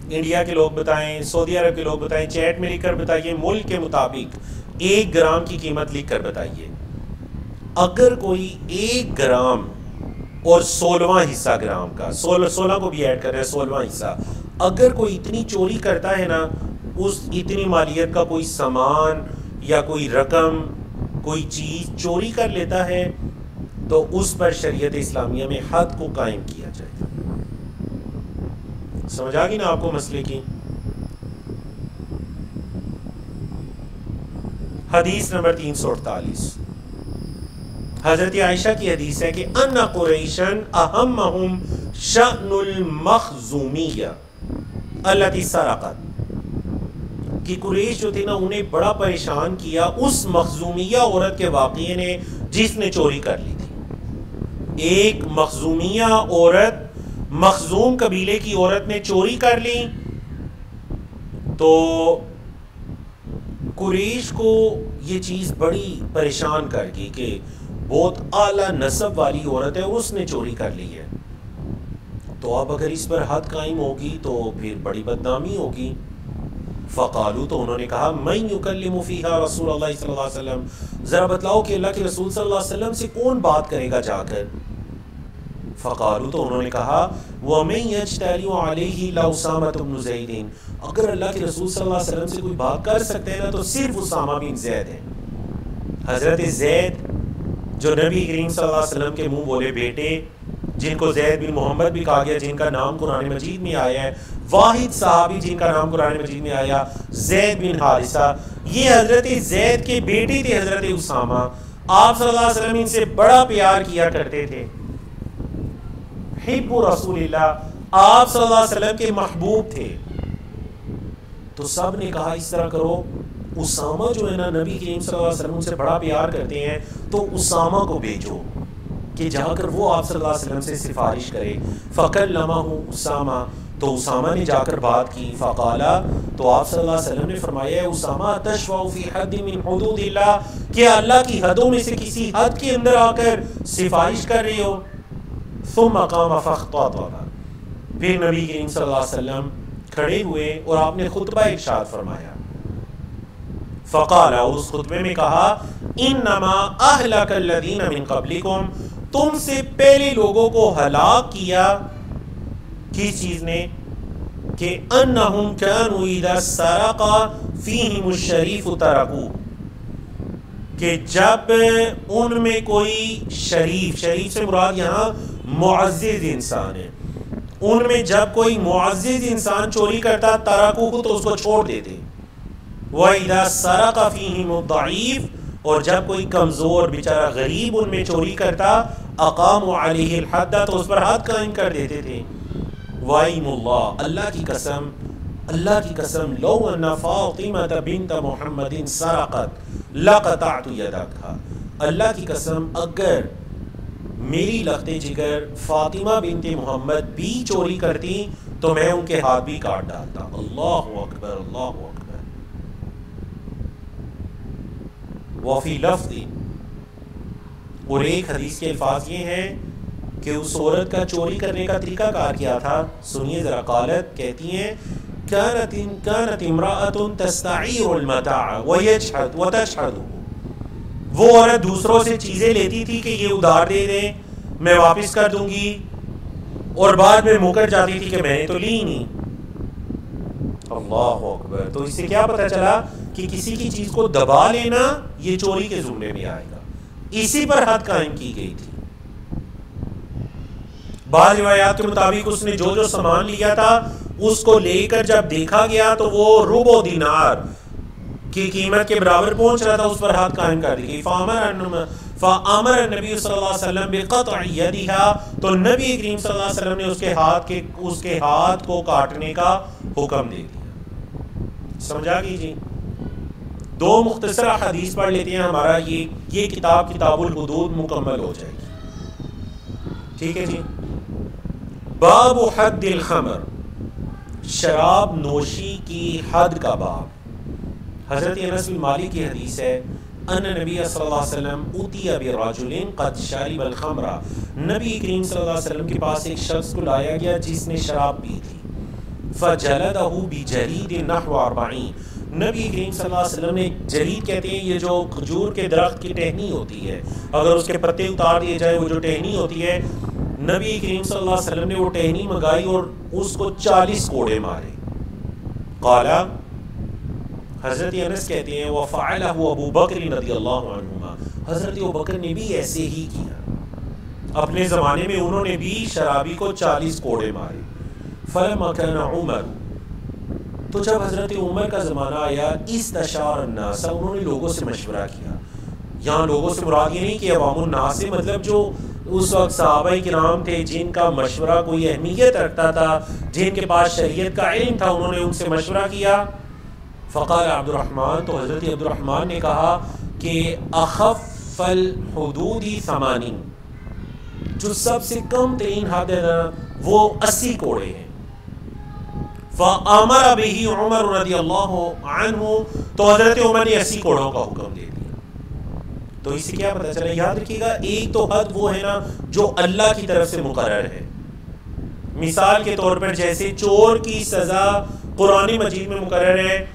انڈیا کے لوگ بتائیں، سعودی عرب کے لوگ بتائیں. چیٹ میں لکھ کر بتائیے ملک کے مطابق 1 گرام کی قیمت لکھ کر بتائیے. اگر کوئی 1 گرام اور 16واں حصہ گرام کا 16 کو بھی ایڈ کر رہے ہیں 16واں حصہ، اگر کوئی اتنی چوری کرتا ہے نا اس اتنی مالیت کا کوئی سامان یا کوئی رقم کوئی چیز چوری کر لیتا ہے تو اس پر شریعت اسلامیہ میں حد کو قائم کیا جائے گا. سمجھ آ گئی نا آپ کو مسئلے کی؟ حدیث نمبر 348 حضرت عائشہ کی حدیث ہے کہ ان قریشن اہمہم شأن المخزومیہ التی سرقت، کہ قریش جو تھی نا انہیں بڑا پریشان کیا اس مخزومیہ عورت کے واقعے نے جس نے چوری کر لی تھی. ایک مخزومیہ عورت، مخزوم قبیلے کی عورت نے چوری کر لی تو قریش کو یہ چیز بڑی پریشان کر گئی کہ بہت اعلیٰ نسب والی عورت ہے اس نے چوری کر لی ہے. تو اب اگر اس پر حد قائم ہوگی تو پھر بڑی بدنامی ہوگی. فقالو تو انہوں نے کہا من یکلم فیہا رسول اللہ صلی اللہ علیہ وسلم, ذرا بتلاؤ کہ اللہ کے رسول صلی اللہ علیہ وسلم سے کون بات کرے گا جا کر. فقالو تو انہوں نے کہا ومن یجترئ علیہ لاسامۃ بن زید, اگر اللہ کے رسول صلی اللہ علیہ وسلم سے کوئی بات کر سکتے ہیں نا تو صرف اسامہ بن زید ہیں. حضرت زید جو نبی کریم صلی اللہ علیہ وسلم کے منہ بولے بیٹے, جن کو زید بن محمد بھی کہا گیا, جن کا نام قرآن مجید میں آیا ہے, واحد صحابی جن کا نام قرآن مجید میں آیا زید بن حارثہ, یہ حضرت زید کے بیٹے تھے حضرت اسامہ. آپ صلی اللہ علیہ وسلم ان سے بڑا پیار کیا کرتے تھے. حب رسول اللہ, آپ صلی اللہ علیہ وسلم کے محبوب تھے. تو سب نے کہا اس طرح کرو, اسامہ جو ہے نا نبی کریم صلی اللہ علیہ وسلم سے بڑا پیار کرتے ہیں, تو اسامہ کو بھیجو کہ جا کر وہ آپ صلی اللہ علیہ وسلم سے سفارش کرے. فکلمہ اسامہ, تو اسامہ نے جا کر بات کی. فقالا, تو آپ صلی اللہ علیہ وسلم نے فرمایا اسامہ تشفع فی حد من حدود اللہ, کہ اللہ کی حدوں میں سے کسی حد کے اندر آ کر سفارش کر رہے ہو. ثم قام فخطب, پھر نبی کریم صلی اللہ علیہ وسلم کھڑے ہوئے اور آپ نے خطبہ ارشاد فرمایا. فقال, اس خطبے میں کہا انما اہلک الذین من قبلکم, تم سے پہلے لوگوں کو ہلاک کیا کس چیز نے, کہ انہم کانوا اذا سرق فیہم الشریف ترکوہ, کہ جب ان میں کوئی شریف سے مراد یہاں معزز انسان ہے, ان میں جب کوئی معزز انسان چوری کرتا ترکوہ, تو اس کو چھوڑ دیتے. وَإِذَا سَرَقَ فِيهِمُ الضَّعِيفُ, اور جب کوئی کمزور بیچارہ غریب ان میں چوری کرتا اقاموا علیہ الحد, تو اس پر حد قائم کر دیتے تھے. وَأَيْمُ اللَّهِ, اللہ کی قسم لو ان فاطمہ بنت محمد سرقت لقطعت یدکها, اللہ کی قسم اگر میری لخت جگر فاطمہ بنت محمد بھی چوری کرتی تو میں ان کے ہاتھ بھی کاٹ ڈالتا. اللہ اکبر, اللہ اکبر. وفی لفظ, اور ایک حدیث کے الفاظ یہ ہیں کہ اس عورت کا چوری کرنے کا طریقہ کار کیا تھا. سنیے ذرا. قالت, کہتی ہیں كانت امرأة تستعير المتاع وتشهد, وہ عورت دوسروں سے چیزیں لیتی تھی کہ یہ ادھار دے دیں میں واپس کر دوں گی, اور بعد میں مکر جاتی تھی کہ میں نے تو لی نہیں. اللہ اکبر. تو اس سے کیا پتہ چلا کہ کسی کی چیز کو دبا لینا یہ چوری کے زمرے میں آئے گا. اسی پر حد قائم کی گئی تھی. بعض روایات کے مطابق اس نے جو سامان لیا تھا اس کو لے کر جب دیکھا گیا تو وہ ربع دینار کی قیمت کے برابر پہنچ رہا تھا, اس پر حد قائم کر دی گئی. فامر النبی صلی اللہ علیہ وسلم بقطع یدها, تو نبی کریم صلی اللہ علیہ وسلم نے اس کے ہاتھ کو کاٹنے کا حکم دے دیا. سمجھا کیجیے. دو مختصر حدیث پڑھ لیتے ہیں, ہمارا یہ کتاب الحدود مکمل ہو جائے گی. ٹھیک ہے جی. باب حد الخمر, شراب نوشی کی حد کا باب. حضرت انس بن مالک کی حدیث ہے ان نبی صلی اللہ علیہ وسلم اوتی برجل قد شرب الخمر, نبی کریم صلی اللہ علیہ وسلم کے پاس ایک شخص کو لایا گیا جس نے شراب پی تھی. فجلدہ بجرید نحو 40, نبی کریم صلی اللہ علیہ وسلم نے, جرید کہتے ہیں یہ جو کھجور کے درخت کی ٹہنی ہوتی ہے, اگر اس کے پتے اتار دیے جائے وہ جو ٹہنی ہوتی ہے, نبی کریم صلی اللہ علیہ وسلم نے وہ ٹہنی منگائی اور اس کو 40 کوڑے مارے. قالا, حضرت انس کہتے ہیں وفعلہ ابو بکر رضی اللہ عنہما, حضرت ابو بکر نے بھی ایسے ہی کیا, اپنے زمانے میں انہوں نے بھی شرابی کو 40 کوڑے مارے. فلما كان عمر, تو جب حضرت عمر کا زمانہ آیا, استشار الناس, انہوں نے لوگوں سے مشورہ کیا. یہاں لوگوں سے مراد یہ نہیں کہ عوام الناس سے, مطلب جو اس وقت صحابہ کرام تھے جن کا مشورہ کوئی اہمیت رکھتا تھا, جن کے پاس شریعت کا علم تھا, انہوں نے ان سے مشورہ کیا. فقال عبد الرحمن, تو حضرت عبد الرحمن نے کہا کہ اخف الحدود 80, جو سب سے کم ترین حد ہے نا وہ 80 کوڑے ہیں. فامر به عمر رضی اللہ عنہ, تو حضرت عمر نے 80 کوڑوں کا حکم دے دیا. تو اس سے کیا پتہ چلا, یاد رکھیے گا, ایک تو حد وہ ہے نا جو اللہ کی طرف سے مقرر ہے, مثال کے طور پر جیسے چور کی سزا قرآن مجید میں مقرر ہے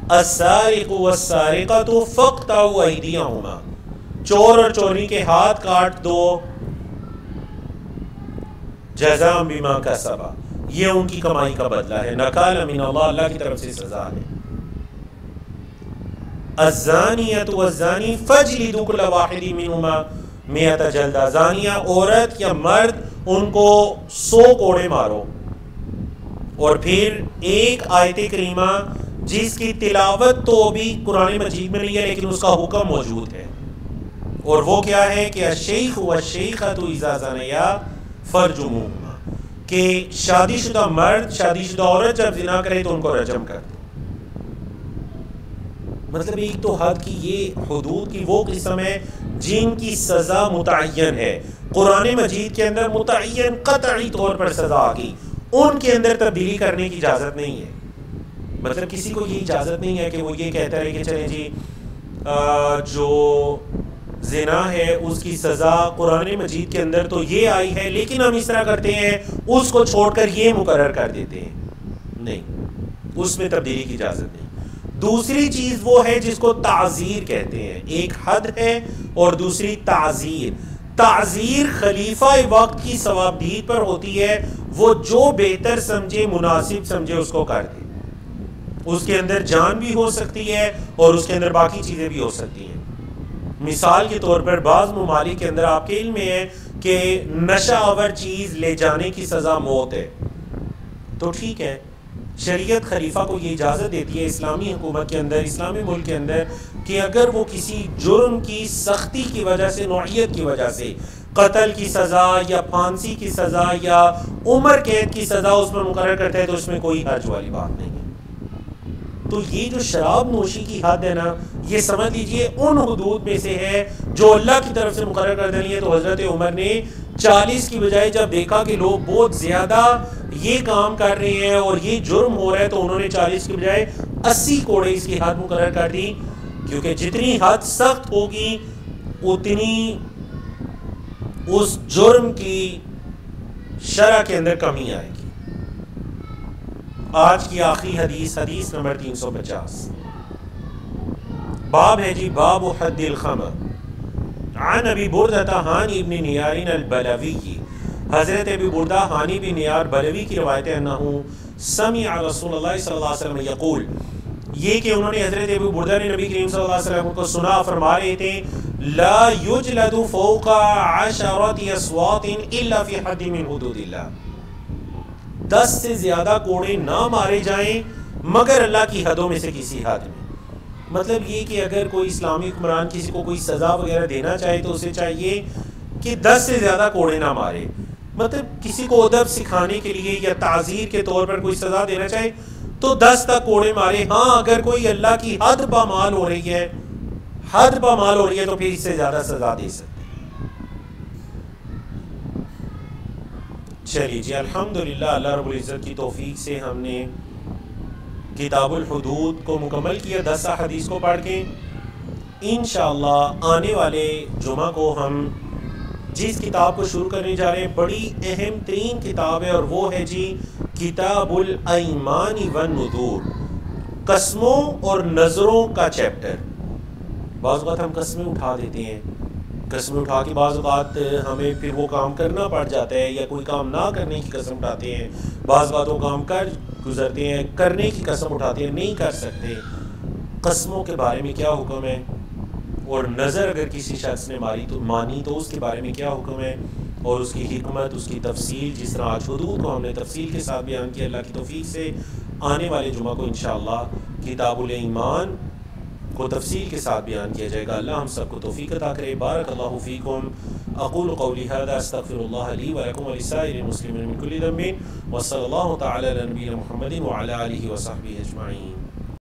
السارق والسارقۃ فاقطعوا ایدیہما، چور اور چوری کے ہاتھ کاٹ دو، جزاء بما کسبا، یہ ان کی کمائی کا بدلہ ہے، نکال من اللہ، اللہ کی طرف سے سزا ہے۔ الزانیۃ والزانی فاجلدوا کل واحد منہما مئۃ جلدہ، زانیہ عورت یا مرد ان کو 100 کوڑے مارو۔ اور پھر ایک آیت کریمہ جس کی تلاوت تو ابھی قرآن مجید میں نہیں ہے لیکن اس کا حکم موجود ہے، اور وہ کیا ہے کہ الشیخ والشیخۃ اذا زنیا فرجموہما، کہ شادی شدہ مرد شادی شدہ عورت جب زنا کرے تو ان کو رجم کر دو۔ مطلب ایک تو حد کی یہ حدود کی وہ قسم ہے جن کی سزا متعین ہے، قرآن مجید کے اندر متعین قطعی طور پر سزا آ گئی، ان کے اندر تبدیلی کرنے کی اجازت نہیں ہے۔ مطلب کسی کو یہ اجازت نہیں ہے کہ وہ یہ کہتا ہے کہ چلیں جی جو زنا ہے اس کی سزا قرآن مجید کے اندر تو یہ آئی ہے لیکن ہم اس طرح کرتے ہیں اس کو چھوڑ کر یہ مقرر کر دیتے ہیں، نہیں، اس میں تبدیلی کی اجازت نہیں۔ دوسری چیز وہ ہے جس کو تعزیر کہتے ہیں، ایک حد ہے اور دوسری تعزیر۔ تعزیر خلیفہ وقت کی ثوابدید پر ہوتی ہے، وہ جو بہتر سمجھے مناسب سمجھے اس کو کر دے، اس کے اندر جان بھی ہو سکتی ہے اور اس کے اندر باقی چیزیں بھی ہو سکتی ہیں۔ مثال کے طور پر بعض ممالک کے اندر آپ کے علم میں ہے کہ نشہ آور چیز لے جانے کی سزا موت ہے، تو ٹھیک ہے، شریعت خلیفہ کو یہ اجازت دیتی ہے اسلامی حکومت کے اندر، اسلامی ملک کے اندر، کہ اگر وہ کسی جرم کی سختی کی وجہ سے، نوعیت کی وجہ سے قتل کی سزا یا پھانسی کی سزا یا عمر قید کی سزا اس پر مقرر کرتا ہے تو اس میں کوئی حرج والی بات نہیں ہے۔ تو یہ جو شراب نوشی کی حد ہے نا، یہ سمجھ لیجئے ان حدود میں سے ہے جو اللہ کی طرف سے مقرر کر دینی ہے۔ تو حضرت عمر نے 40 کی بجائے جب دیکھا کہ لوگ بہت زیادہ یہ کام کر رہے ہیں اور یہ جرم ہو رہا ہے تو انہوں نے 40 کی بجائے 80 کوڑے اس کی حد مقرر کر دی، کیونکہ جتنی حد سخت ہوگی اتنی اس جرم کی شرح کے اندر کمی آئے گی۔ آج کی آخری حدیث، حدیث نمبر 350، باب ہے جی باب حد الخمر۔ عن ابی بردہ ہانی ابن نیار البلوی، حضرت ابی بردہ ہانی بن نیار بلوی کی روایت ہے انہو سمع رسول اللہ صلی اللہ علیہ وسلم یقول، یہ کہ انہوں نے حضرت ابی بردہ نے نبی کریم صلی اللہ علیہ وسلم کو سنا، فرما رہے تھے لا یجلد فوق 10 اصوات الا فی حد من حدود اللہ، 10 سے زیادہ کوڑے نہ مارے جائیں مگر اللہ کی حدوں میں سے کسی حد میں۔ مطلب یہ کہ اگر کوئی اسلامی حکمران کسی کو کوئی سزا وغیرہ دینا چاہے تو اسے چاہیے کہ 10 سے زیادہ کوڑے نہ مارے۔ مطلب کسی کو ادب سکھانے کے لیے یا تعزیر کے طور پر کوئی سزا دینا چاہے تو 10 تک کوڑے مارے۔ ہاں اگر کوئی اللہ کی حد پامال ہو رہی ہے، حد پامال ہو رہی ہے تو پھر اس سے زیادہ سزا دے سکتے۔ چلیے جی، الحمدللہ اللہ رب العزت کی توفیق سے ہم نے کتاب الحدود کو مکمل کیا 10 حدیث کو پڑھ کے۔ انشاءاللہ آنے والے جمعہ کو ہم جس کتاب کو شروع کرنے جا رہے ہیں بڑی اہم ترین کتاب ہے، اور وہ ہے جی کتاب الایمان والنذور، قسموں اور نذروں کا چیپٹر۔ بعض اوقات ہم قسمیں اٹھا دیتے ہیں، قسمیں اٹھا کے بعض اوقات ہمیں پھر وہ کام کرنا پڑ جاتا ہے، یا کوئی کام نہ کرنے کی قسم اٹھاتے ہیں، بعض اوقات وہ کام کر گزرتے ہیں، کرنے کی قسم اٹھاتے ہیں، نہیں کر سکتے۔ قسموں کے بارے میں کیا حکم ہے، اور نظر اگر کسی شخص نے مانی تو اس کے بارے میں کیا حکم ہے، اور اس کی حکمت، اس کی تفصیل، جس طرح آج حدود کو ہم نے تفصیل کے ساتھ بیان کیا، اللہ کی توفیق سے آنے والے جمعہ کو انشاءاللہ کتاب الایمان کو تفصیل کے ساتھ بیان کیا جائے گا۔ اللہ ہم سب کو توفیق عطا کرے۔ بارک اللہ فیکم، اقول قولی ھذا استغفر اللہ لی ولکم ولسائر المسلمین من کل ذنب، وصلی اللہ تعالی علی نبینا محمد وعلی آلہ وصحبہ اجمعین۔